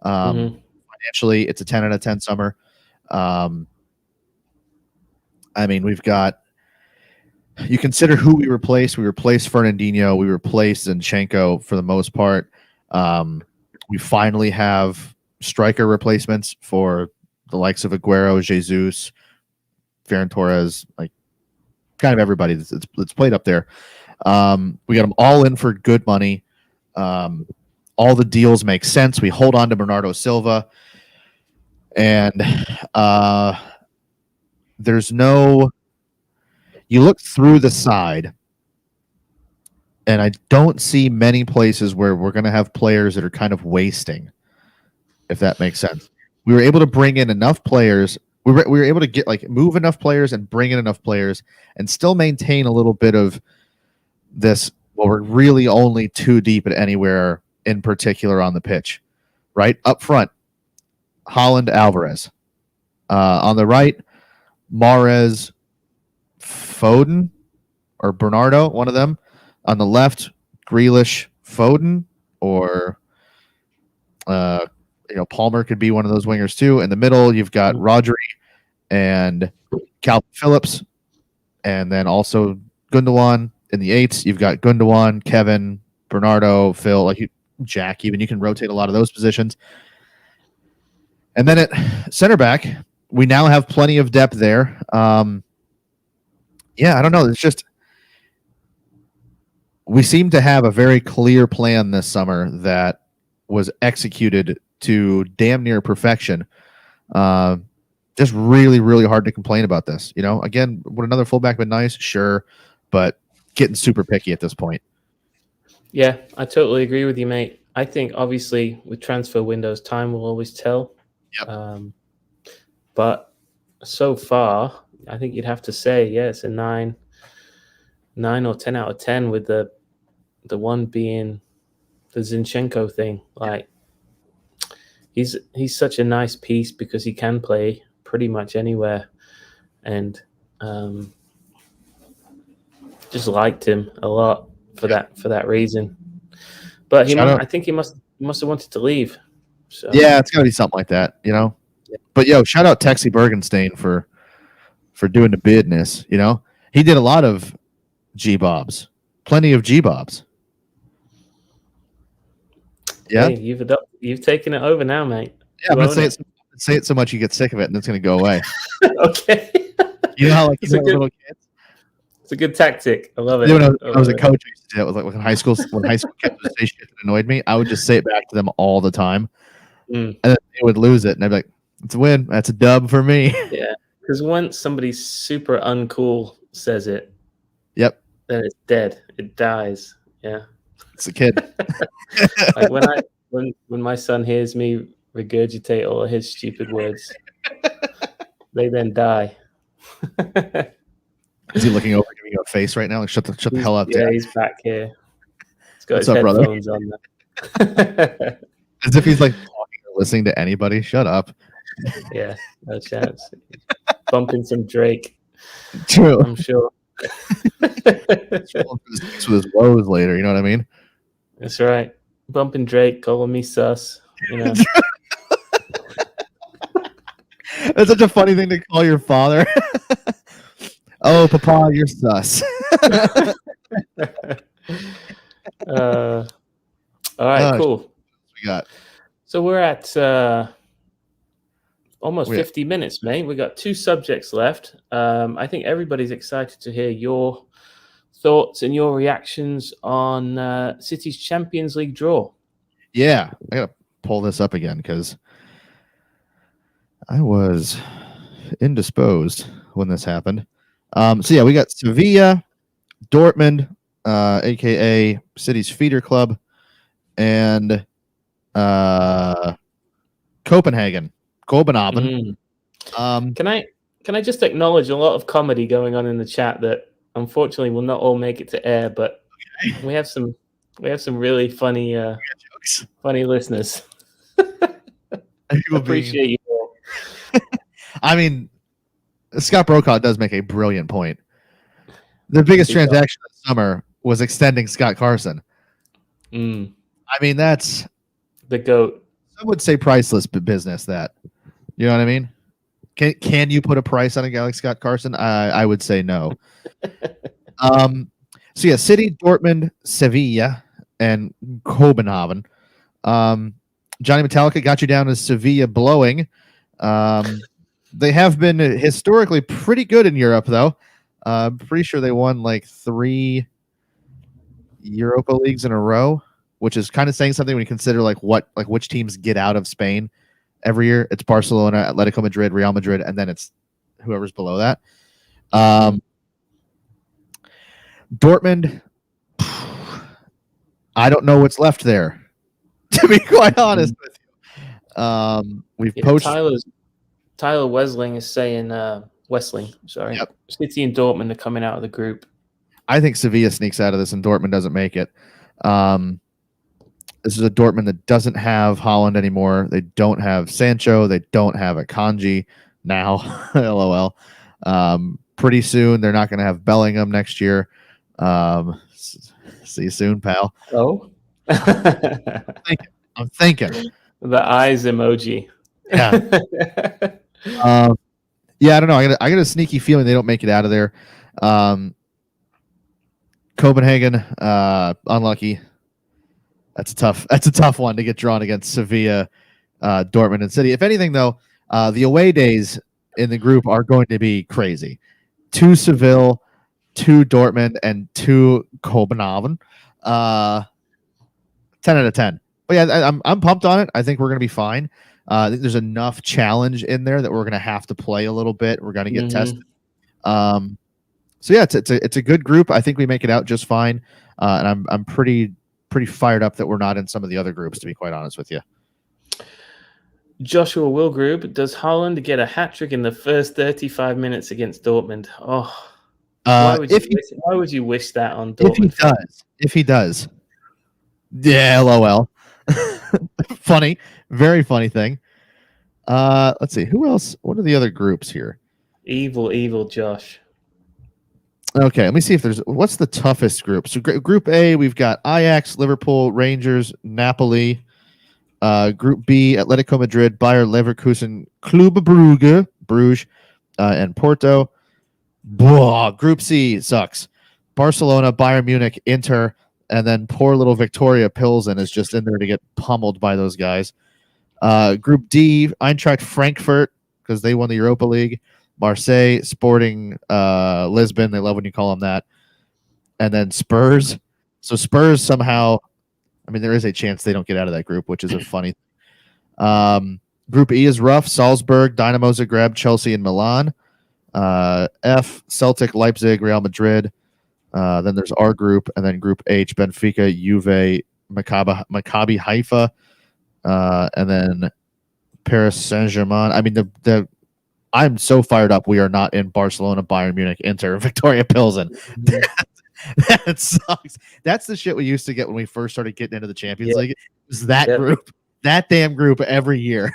Financially, it's a 10 out of 10 summer. I mean, we've got. You consider who we replaced. We replaced Fernandinho. We replaced Zinchenko for the most part. We finally have striker replacements for the likes of Aguero, Jesus, Ferran Torres, like kind of everybody that's played up there. We got them all in for good money. All the deals make sense. We hold on to Bernardo Silva, and there's no. You look through the side, and I don't see many places where we're going to have players that are kind of wasting, if that makes sense. We were able to bring in enough players. We were able to get move enough players and bring in enough players and still maintain a little bit of this. Well, we're really only too deep at anywhere in particular on the pitch, right? Up front, Haaland, Alvarez. On the right, Mahrez, Foden, or Bernardo, one of them. On the left, Grealish, Foden, or Palmer could be one of those wingers too. In the middle, you've got Rodri and Calvin Phillips, and then also Gundogan. In the 8s, you've got Gundogan, Kevin, Bernardo, Phil, Jack. Even you can rotate a lot of those positions. And then at center back, we now have plenty of depth there. I don't know. It's just we seem to have a very clear plan this summer that was executed to damn near perfection. Just really, really hard to complain about this. Again, would another fullback been nice? Sure, but getting super picky at this point. Yeah, I totally agree with you, mate. I think obviously with transfer windows, time will always tell. Yep. But so far, I think you'd have to say, it's a 9 or 10 out of 10 with the one being the Zinchenko thing. Like he's such a nice piece because he can play pretty much anywhere, and just liked him a lot for that reason. But I think he must must have wanted to leave. So Yeah, it's got to be something like that, you know. Yeah. But yo, shout out Texie Bergenstein for doing the business. You know, he did a lot of G-bobs, plenty of G-bobs. Yeah, hey, you've taken it over now, mate. yeah. I'm You gonna own say it. it. Say it so much you get sick of it, and it's gonna go away. Okay. You know how like It's a good- little kids. It's a good tactic. I love it. When I was a love it. coach, I used to do that with like in high school. When high school kids would say shit that annoyed me, I would just say it back to them all the time, Mm. and then they would lose it, and I'd be like, "It's a win. That's a dub for me." Yeah, because once somebody super uncool says it, Yep, then it's dead. It dies. Yeah. it's a kid. Like when my son hears me regurgitate all of his stupid words, they then die. Is he looking over, giving you a face right now? Like, shut the hell up, Yeah, Dad. he's back here. He's got What's his up, brother? headphones on. There. As if he's like talking or listening to anybody. Shut up. Yeah, no chance. Bumping some Drake, True. I'm sure. With his woes later. You know what I mean? That's right. Bumping Drake, calling me sus. You know. That's such a funny thing to call your father. Oh, Papa, you're sus. All right, Oh, cool. We got So we're at almost We- 50 minutes, mate. We got 2 subjects left. I think everybody's excited to hear your thoughts and your reactions on City's Champions League draw. yeah. I gotta pull this up again because I was indisposed when this happened. So yeah, we got Sevilla, Dortmund, aka City's feeder club, and Copenhagen. Mm. Can I just acknowledge a lot of comedy going on in the chat that unfortunately will not all make it to air, but we have some really funny jokes. funny listeners. People Appreciate you all. I mean, Scott Brokaw does make a brilliant point. The biggest He does. transaction this summer was extending Scott Carson. Mm, I mean, that's the GOAT. some would say priceless business. That, you know what I mean? Can you put a price on a guy like Scott Carson? I would say no. So yeah, City, Dortmund, Sevilla, and Copenhagen. Johnny Metallica got you down as Sevilla blowing. They have been historically pretty good in Europe, though. Pretty sure they won like 3 Europa Leagues in a row, which is kind of saying something when you consider which teams get out of Spain every year. It's Barcelona, Atletico Madrid, Real Madrid, and then it's whoever's below that. Dortmund, I don't know what's left there, to be quite honest with you. We've poached. Tyler Wesling is saying Westling, sorry. Yep. City and Dortmund are coming out of the group. I think Sevilla sneaks out of this and Dortmund doesn't make it. This is a Dortmund that doesn't have Haaland anymore. They don't have Sancho. They don't have Akanji now. LOL. Pretty soon, they're not going to have Bellingham next year. See you soon, pal. Oh? I'm thinking. The eyes emoji. Yeah. Yeah, I don't know. I got a sneaky feeling they don't make it out of there. Copenhagen, unlucky. That's a tough one to get drawn against Sevilla, Dortmund, and City. If anything, though, the away days in the group are going to be crazy. 2 Seville, 2 Dortmund, and 2 Copenhagen. 10 out of 10. But yeah, I'm pumped on it. I think we're going to be fine. I think there's enough challenge in there that we're going to have to play a little bit. We're going to get tested. So yeah, it's a good group. I think we make it out just fine. And I'm pretty fired up that we're not in some of the other groups, to be quite honest with you. Joshua Wilgroup, does Haaland get a hat-trick in the first 35 minutes against Dortmund? Oh, why would you wish that on Dortmund? If he does. Yeah, LOL. Funny. Very funny thing. Let's see. Who else? What are the other groups here? Evil Josh. Okay, let me see if what's the toughest group. So Group A, we've got Ajax, Liverpool, Rangers, Napoli, Group B, Atletico Madrid, Bayer Leverkusen, Club Brugge, Bruges, and Porto. Group C sucks. Barcelona, Bayern Munich, Inter, and then poor little Victoria Pilsen is just in there to get pummeled by those guys. Group D, Eintracht Frankfurt, because they won the Europa League. Marseille, Sporting Lisbon, they love when you call them that. And then Spurs. So Spurs somehow, I mean, there is a chance they don't get out of that group, which is a funny thing. Group E is rough. Salzburg, Dynamo Zagreb, Chelsea, and Milan. F, Celtic, Leipzig, Real Madrid. Then there's our group, and then Group H, Benfica, Juve, Maccabi Haifa, and then Paris Saint-Germain. I mean, I'm so fired up. We are not in Barcelona, Bayern Munich, Inter, Victoria Pilsen. That sucks. That's the shit we used to get when we first started getting into the Champions League. It was that group, that damn group every year.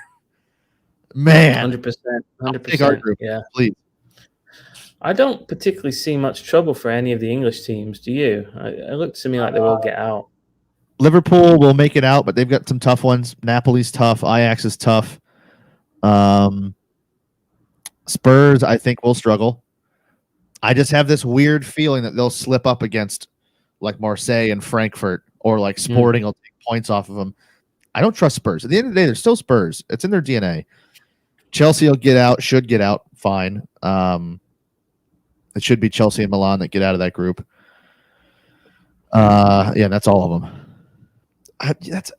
Man, 100%. Take our group, please. I don't particularly see much trouble for any of the English teams. Do you? It looks to me like they will get out. Liverpool will make it out, but they've got some tough ones. Napoli's tough. Ajax is tough. Spurs, I think, will struggle. I just have this weird feeling that they'll slip up against like Marseille and Frankfurt, or like Sporting will take points off of them. I don't trust Spurs. At the end of the day, they're still Spurs. It's in their DNA. Chelsea will get out, should get out, fine. It should be Chelsea and Milan that get out of that group. Yeah, that's all of them.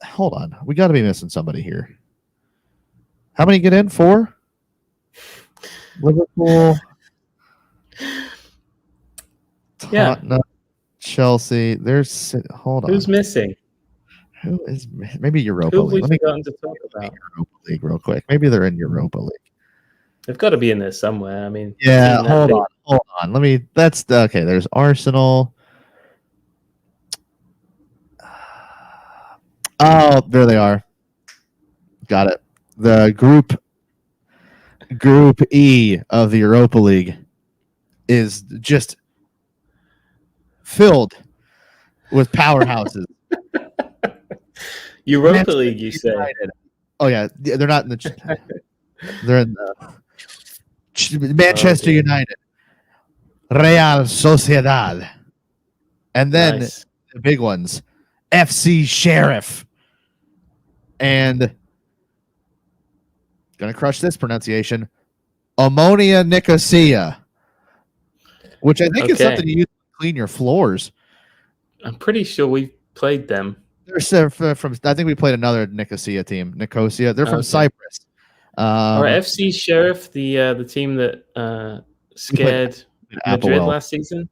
Hold on. We got to be missing somebody here. How many get in? 4? Liverpool. Tottenham, Chelsea. Hold on. Who's missing? Who is maybe Europa Who League? have we forgotten to talk about? Europa League, real quick. Maybe they're in Europa League. They've got to be in there somewhere. I mean, yeah. Hold on. That's okay. There's Arsenal. Oh, there they are. Got it. The Group E of the Europa League is just filled with powerhouses. Europa League, you say? Oh yeah, they're not in the. They're in the Manchester United, Real Sociedad, and then the big ones, FC Sheriff, and gonna crush this pronunciation, Ammonia Nicosia, which I think is something you use to clean your floors. I'm pretty sure we played them. They're from. I think we played another Nicosia team. Nicosia. They're from Cyprus. Or FC Sheriff, the team that scared Madrid last season.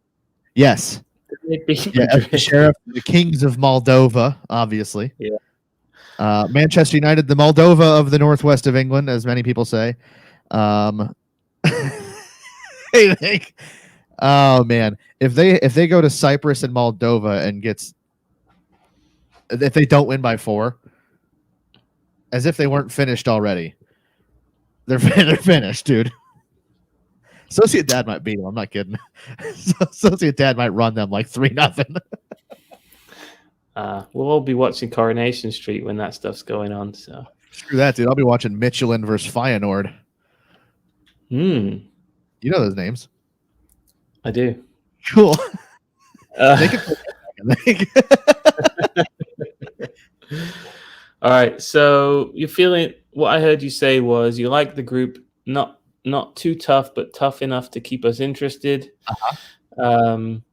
Yes. FC Sheriff, the Kings of Moldova, obviously. Yeah. Manchester United, the Moldova of the northwest of England, as many people say. Oh man, if they go to Cyprus and Moldova and if they don't win by 4, as if they weren't finished already, they're finished, dude. Sociedad might beat them. I'm not kidding. Sociedad might run them like 3-0. We'll all be watching Coronation Street when that stuff's going on. So screw that, dude. I'll be watching Michelin versus Feyenoord. You know those names. I do. Cool. They can all right. So you're feeling. What I heard you say was you like the group, not too tough, but tough enough to keep us interested.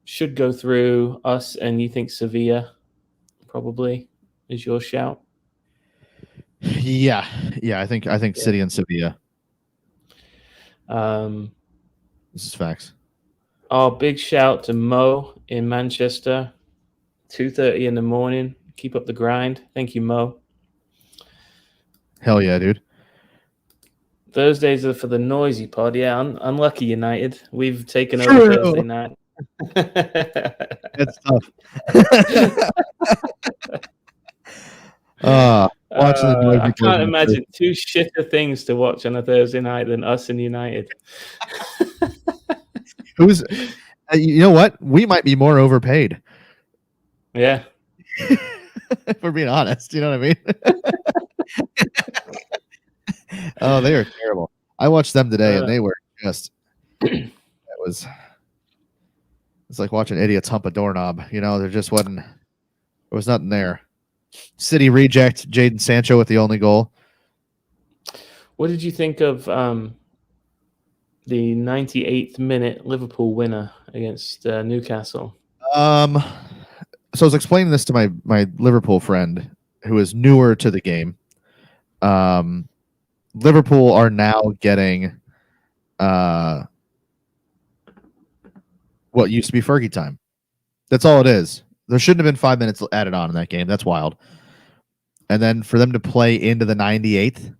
Should go through us, and you think Sevilla probably is your shout. Yeah. I think City and Sevilla. This is facts. Oh, big shout to Mo in Manchester, 2:30 in the morning. Keep up the grind. Thank you, Mo. Hell yeah, dude. Thursdays are for the noisy pod. Yeah, unlucky United. We've taken over Thursday night. It's tough. Watching the noisy I can't imagine 2 shitter things to watch on a Thursday night than us and United. Who's? You know what? We might be more overpaid. Yeah. If we're being honest, you know what I mean? Oh, they are terrible. I watched them today, and they were just. It's like watching idiots hump a doorknob. There just wasn't. There was nothing there. City reject Jadon Sancho with the only goal. What did you think of the 98th minute Liverpool winner against Newcastle? So I was explaining this to my Liverpool friend who is newer to the game. Liverpool are now getting what used to be Fergie time. That's all it is. There shouldn't have been 5 minutes added on in that game. That's wild. And then for them to play into the 98th,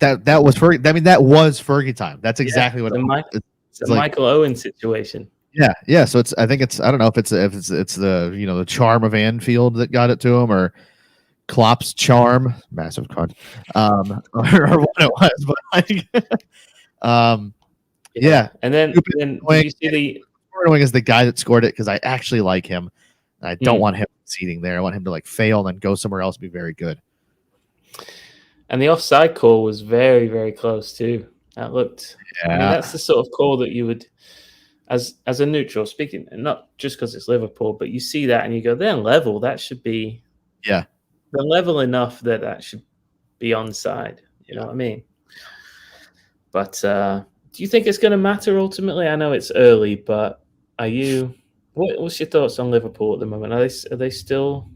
that was Fergie. I mean, that was Fergie time. That's exactly what it's a Michael Owen situation. Yeah. So I think it's I don't know if it's the the charm of Anfield that got it to him, or Klopp's charm, massive cunt, or what it was, but yeah. And then did you see the annoying is the guy that scored it, because I actually like him. I don't want him seating there. I want him to fail and then go somewhere else and be very good. And the offside call was very, very close too. That looked. Yeah. I mean, that's the sort of call that you would, as a neutral speaking, and not just because it's Liverpool, but you see that and you go, they're level. That should be. Yeah. They're level enough that should be onside. You know what I mean? But do you think it's going to matter ultimately? I know it's early, but are you? What's your thoughts on Liverpool at the moment? Are they still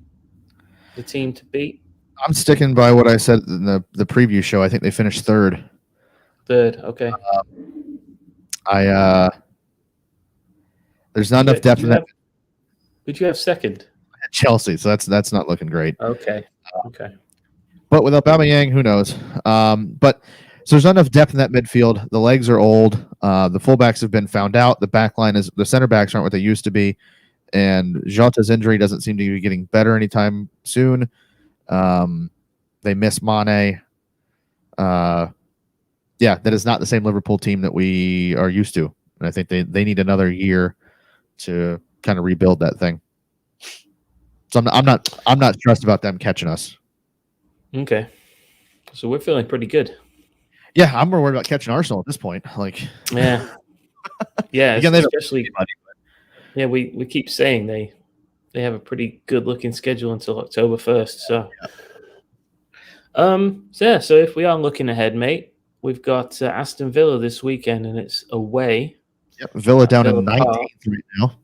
the team to beat? I'm sticking by what I said in the preview show. I think they finished third. Okay. There's not enough depth in that. Who'd you have second? Chelsea, so that's not looking great. Okay. But with Aubameyang, who knows? But so there's not enough depth in that midfield. The legs are old. The fullbacks have been found out. The center backs aren't what they used to be, and Jota's injury doesn't seem to be getting better anytime soon. They miss Mane. That is not the same Liverpool team that we are used to, and I think they need another year to kind of rebuild that thing. So I'm not stressed about them catching us. Okay, so we're feeling pretty good. Yeah, I'm more worried about catching Arsenal at this point. Yeah, Again, especially. Yeah, we keep saying they have a pretty good looking schedule until October 1st. So, so if we are looking ahead, mate, we've got Aston Villa this weekend, and it's away. Yep, Villa down in 19th right now.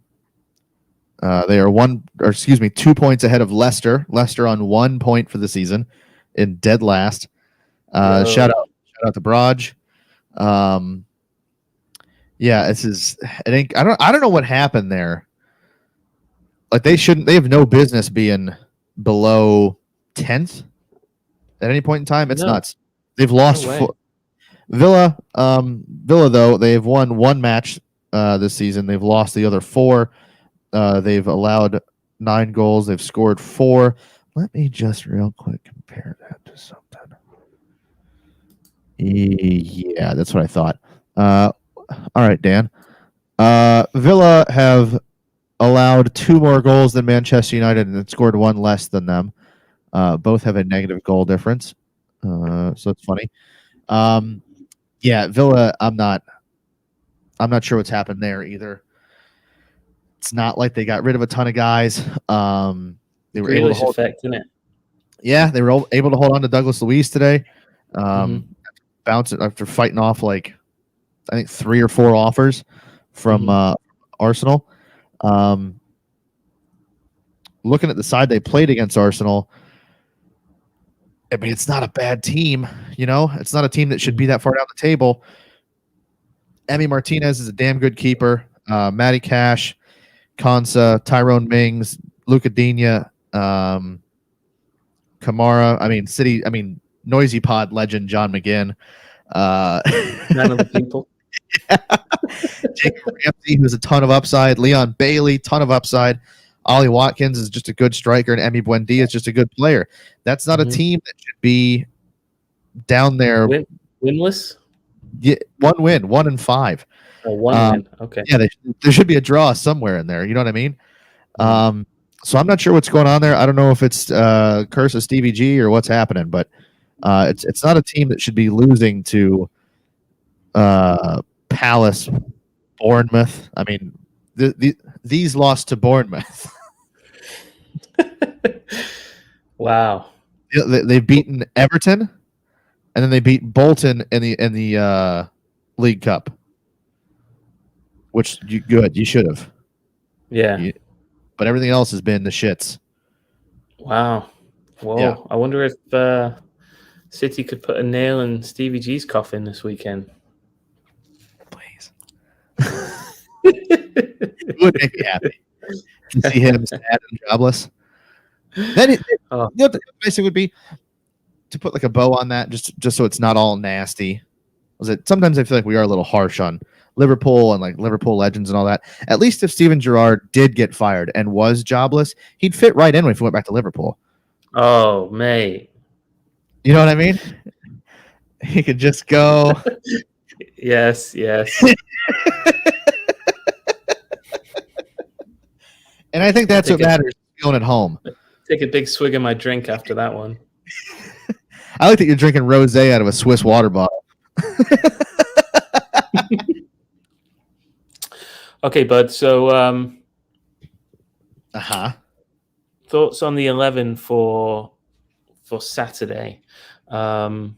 They are 2 points ahead of Leicester. Leicester on 1 point for the season, in dead last. Shout out to Braj. This is. I don't know what happened there. They have no business being below 10th at any point in time. It's nuts. They've lost. Villa, though, they've won one match this season. They've lost the other 4. They've allowed 9 goals. They've scored 4. Let me just real quick compare that to something. Yeah, that's what I thought. All right, Dan. Villa have allowed 2 more goals than Manchester United and scored 1 less than them. Both have a negative goal difference. So it's funny. Villa, I'm not sure what's happened there either. It's not like they got rid of a ton of guys. They were able to hold effect, isn't it? Yeah, they were able to hold on to Douglas Luiz today. Bounce it after fighting off I think 3 or 4 offers from Arsenal. Looking at the side they played against Arsenal, I mean, it's not a bad team. It's not a team that should be that far down the table. Emi Martinez is a damn good keeper. Matty Cash, Konsa, Tyrone Mings, Luka Digne, Kamara. Noisy Pod legend John McGinn. None of the people. Jacob Ramsey, who's a ton of upside. Leon Bailey, ton of upside. Ollie Watkins is just a good striker, and Emi Buendia is just a good player. That's not a team that should be down there. Winless? Yeah, 1 win, 1-5. Oh, 1 win. Okay. Yeah, there should be a draw somewhere in there. You know what I mean? So I'm not sure what's going on there. I don't know if it's curse of Stevie G or what's happening, but It's not a team that should be losing to Palace, Bournemouth. I mean, these lost to Bournemouth. Wow. They've beaten Everton, and then they beat Bolton in the League Cup, which you should have. Yeah. But everything else has been the shits. Wow. Whoa. Yeah. I wonder if City could put a nail in Stevie G's coffin this weekend. Please. It would make me happy to see him sad and jobless. Then you know what the nice thing would be to put like a bow on that, just so it's not all nasty. Sometimes I feel like we are a little harsh on Liverpool and like Liverpool legends and all that. At least if Steven Gerrard did get fired and was jobless, he'd fit right in if he went back to Liverpool. Oh, mate. You know what I mean? He could just go. Yes. And I think that's what matters, going at home. Take a big swig of my drink after that one. I like that you're drinking rosé out of a Swiss water bottle. Okay, bud. So, thoughts on the 11 for Saturday? I'm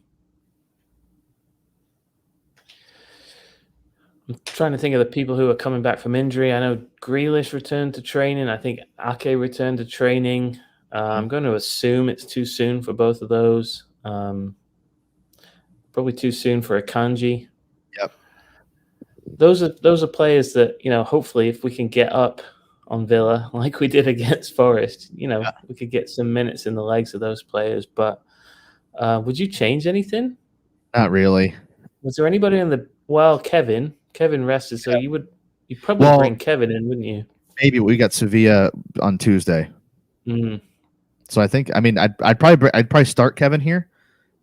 trying to think of the people who are coming back from injury. I know Grealish returned to training. I think Ake returned to training. I'm going to assume it's too soon for both of those. Probably too soon for Akanji. Yep. Those are players that, hopefully if we can get up on Villa like we did against Forest, we could get some minutes in the legs of those players. But would you change anything? Not really. Was there anybody in the Kevin rested, so you'd probably bring Kevin in, wouldn't you? Maybe we got Sevilla on Tuesday. Mm. So I think I'd probably start Kevin here,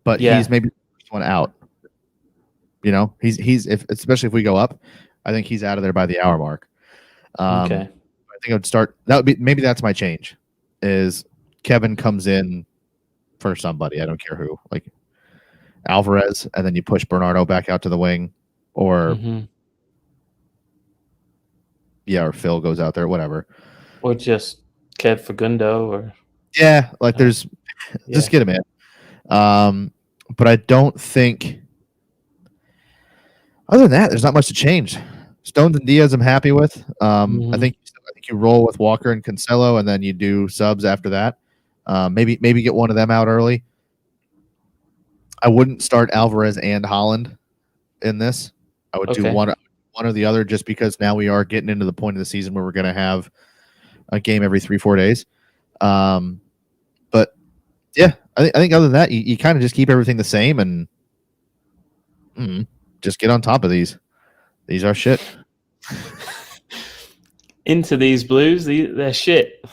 but he's maybe the first one out. Especially if we go up, I think he's out of there by the hour mark. Okay. I think I would start. Maybe that's my change. Is Kevin comes in for somebody, I don't care who, like Alvarez, and then you push Bernardo back out to the wing, or or Phil goes out there, whatever, or just Kev Fagundo, or just get him in. But I don't think. Other than that, there's not much to change. Stones and Diaz, I'm happy with. I think you roll with Walker and Cancelo, and then you do subs after that. Maybe get one of them out early. I wouldn't start Alvarez and Holland in this. I would do one or the other, just because now we are getting into the point of the season where we're going to have a game every 3-4 days. But yeah, I think other than that, you kind of just keep everything the same and just get on top of these. These are shit. Into these Blues, they're shit.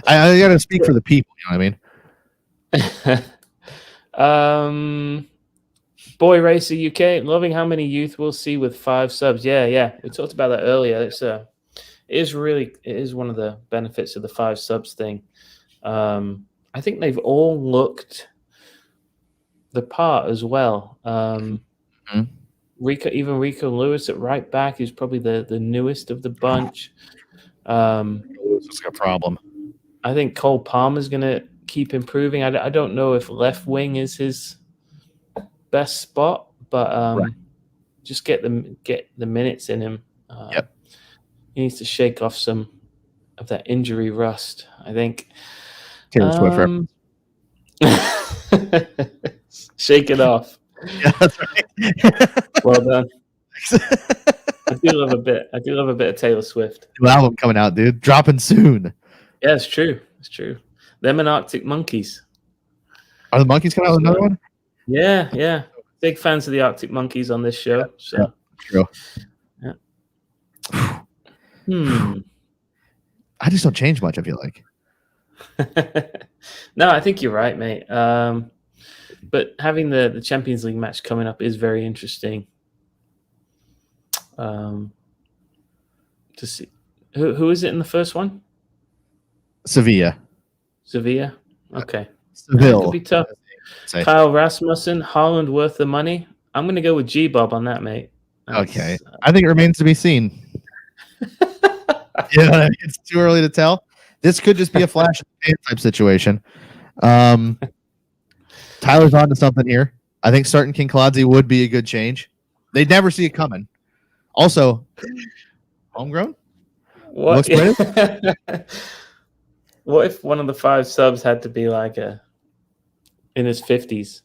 I got to speak for the people. You know what I mean? Boy Racer UK, loving how many youth we'll see with 5 subs. Yeah. We talked about that earlier. It is one of the benefits of the 5 subs thing. I think they've all looked the part as well. Rico Lewis at right back is probably the newest of the bunch. It's a problem. I think Cole Palmer's going to keep improving. I don't know if left wing is his best spot, but just get the minutes in him. He needs to shake off some of that injury rust, I think. Taylor Swift. Shake it off. Yeah, that's right. Well done. I do love a bit of Taylor Swift. New album coming out, dude. Dropping soon. Yeah, it's true. Them and Arctic Monkeys. Are the Monkeys coming out with another one? Yeah. Big fans of the Arctic Monkeys on this show. So. True. Yeah. I just don't change much, I feel like. No, I think you're right, mate. But having the Champions League match coming up is very interesting. To see who is it in the first one? Sevilla. Okay. Seville. Could be tough. Say. Kyle Rasmussen, Haaland worth the money? I'm going to go with G-Bob on that, mate. Okay. I think it remains to be seen. Yeah, it's too early to tell. This could just be a flash in the pan type situation. Tyler's on to something here. I think starting Kinkladze would be a good change. They'd never see it coming. Also, homegrown? What? What if one of the 5 subs had to be like in his 50s?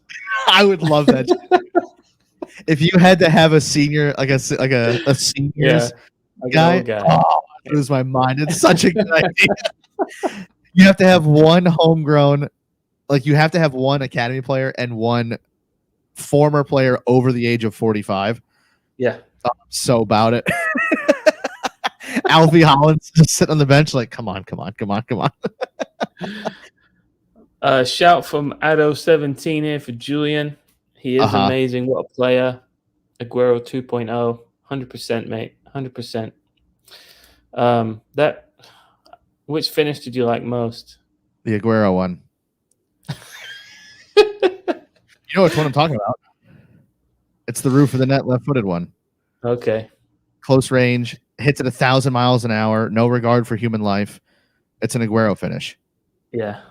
I would love that. If you had to have a senior, like a seniors guy, oh, I lose my mind. It's such a good idea. You have to have one homegrown, like you have to have one academy player and one former player over the age of 45. Yeah. I'm so about it. Alfie Holland's just sitting on the bench like, come on. Shout from Addo17 here for Julian. He is amazing. What a player. Aguero 2.0. 100%, mate. 100%. Which finish did you like most? The Aguero one. You know which one I'm talking about? It's the roof of the net left-footed one. Okay. Close range, hits at 1,000 miles an hour, no regard for human life. It's an Aguero finish. Yeah.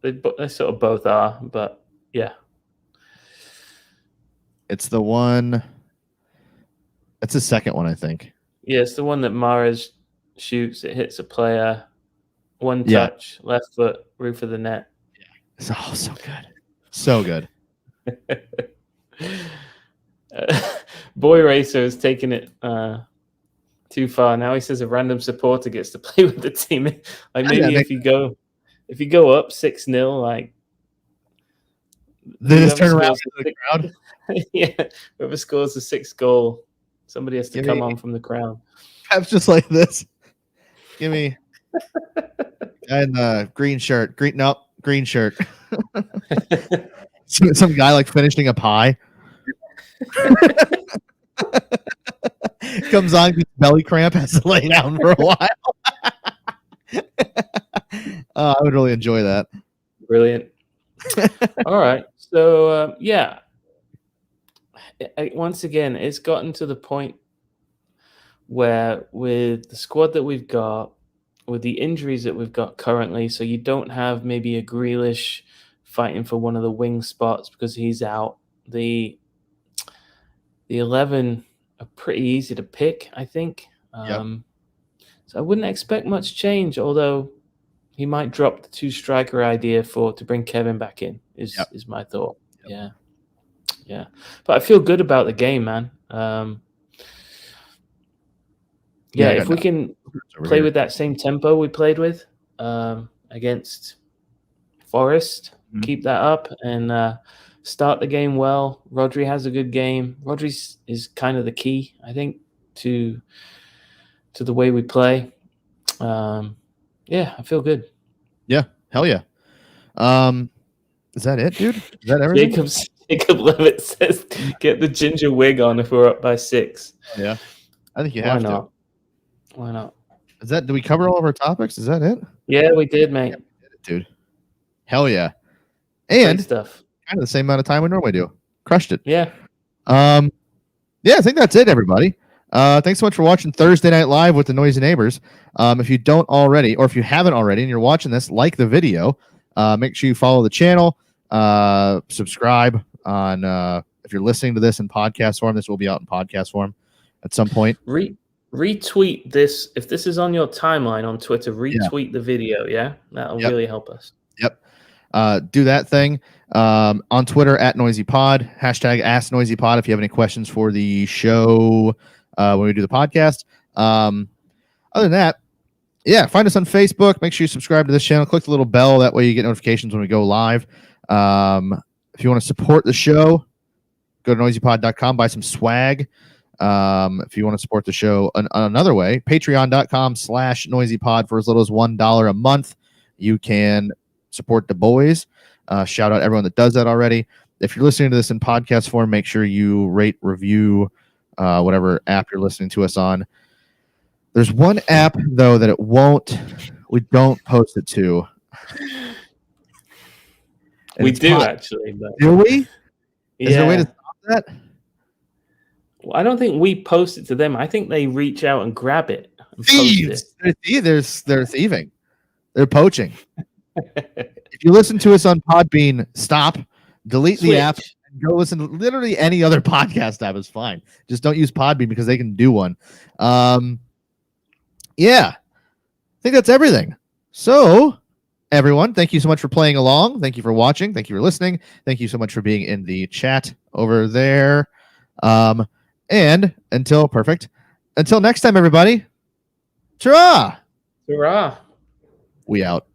They sort of both are, but yeah. It's the one. It's the second one, I think. Yeah, it's the one that Mahrez shoots. It hits a player. One touch, left foot, roof of the net. Yeah. It's all so good. So good. Boy Racer has taken it too far. Now he says a random supporter gets to play with the team. Like maybe if you go up 6-0, like they just turn around to the crowd. Yeah, whoever scores the 6th goal, somebody has to come on from the crowd. Perhaps just like this. Give me guy in the green shirt. Green shirt. Some guy like finishing a pie. Comes on, gets belly cramp, has to lay down for a while. I would really enjoy that. Brilliant. All right. So, once again, it's gotten to the point where with the squad that we've got, with the injuries that we've got currently, so you don't have maybe a Grealish fighting for one of the wing spots because he's out. The 11 are pretty easy to pick, I think. So I wouldn't expect much change, although he might drop the 2-striker idea to bring Kevin back in, is my thought. Yep. Yeah. But I feel good about the game, man. If we can play with that same tempo we played with against Forest, keep that up and start the game well. Rodri has a good game. Rodri is kind of the key, I think, to the way we play. I feel good. Yeah, hell yeah. Is that it, dude? Is that everything? Jacob Levitt says, "Get the ginger wig on if we're up by 6." Yeah, I think you have to. Why not? Is that? Do we cover all of our topics? Is that it? Yeah, we did, mate. Yeah, we did it, dude. Hell yeah. And great stuff. Kind of the same amount of time we normally do. Crushed it. Yeah. I think that's it, everybody. Thanks so much for watching Thursday Night Live with the Noisy Neighbors. If you don't already, or if you haven't already, and you're watching this, like the video. Make sure you follow the channel. Subscribe on. If you're listening to this in podcast form, this will be out in podcast form at some point. Retweet this. If this is on your timeline on Twitter, retweet the video. Yeah, that'll really help us. Yep. Do that thing. On Twitter at NoisyPod, hashtag AskNoisyPod if you have any questions for the show when we do the podcast. Other than that, find us on Facebook. Make sure you subscribe to this channel. Click the little bell. That way you get notifications when we go live. If you want to support the show, go to noisypod.com, buy some swag. If you want to support the show another way, patreon.com/noisypod for as little as $1 a month. You can support the boys. Shout out everyone that does that already. If you're listening to this in podcast form, make sure you rate, review, whatever app you're listening to us on. There's one app though that we don't post it to. And We it's do actually, but Do we? Is there a way to yeah. stop that? Well, I don't think we post it to them. I think they reach out and grab it and Thieves! They're thieving. They're poaching. If you listen to us on Podbean, stop, delete the app, and go listen to literally any other podcast app is fine. Just don't use Podbean because they can do one. Yeah, I think that's everything. So, everyone, thank you so much for playing along. Thank you for watching. Thank you for listening. Thank you so much for being in the chat over there. And until next time, everybody. Ta-ra! Hurrah! We out.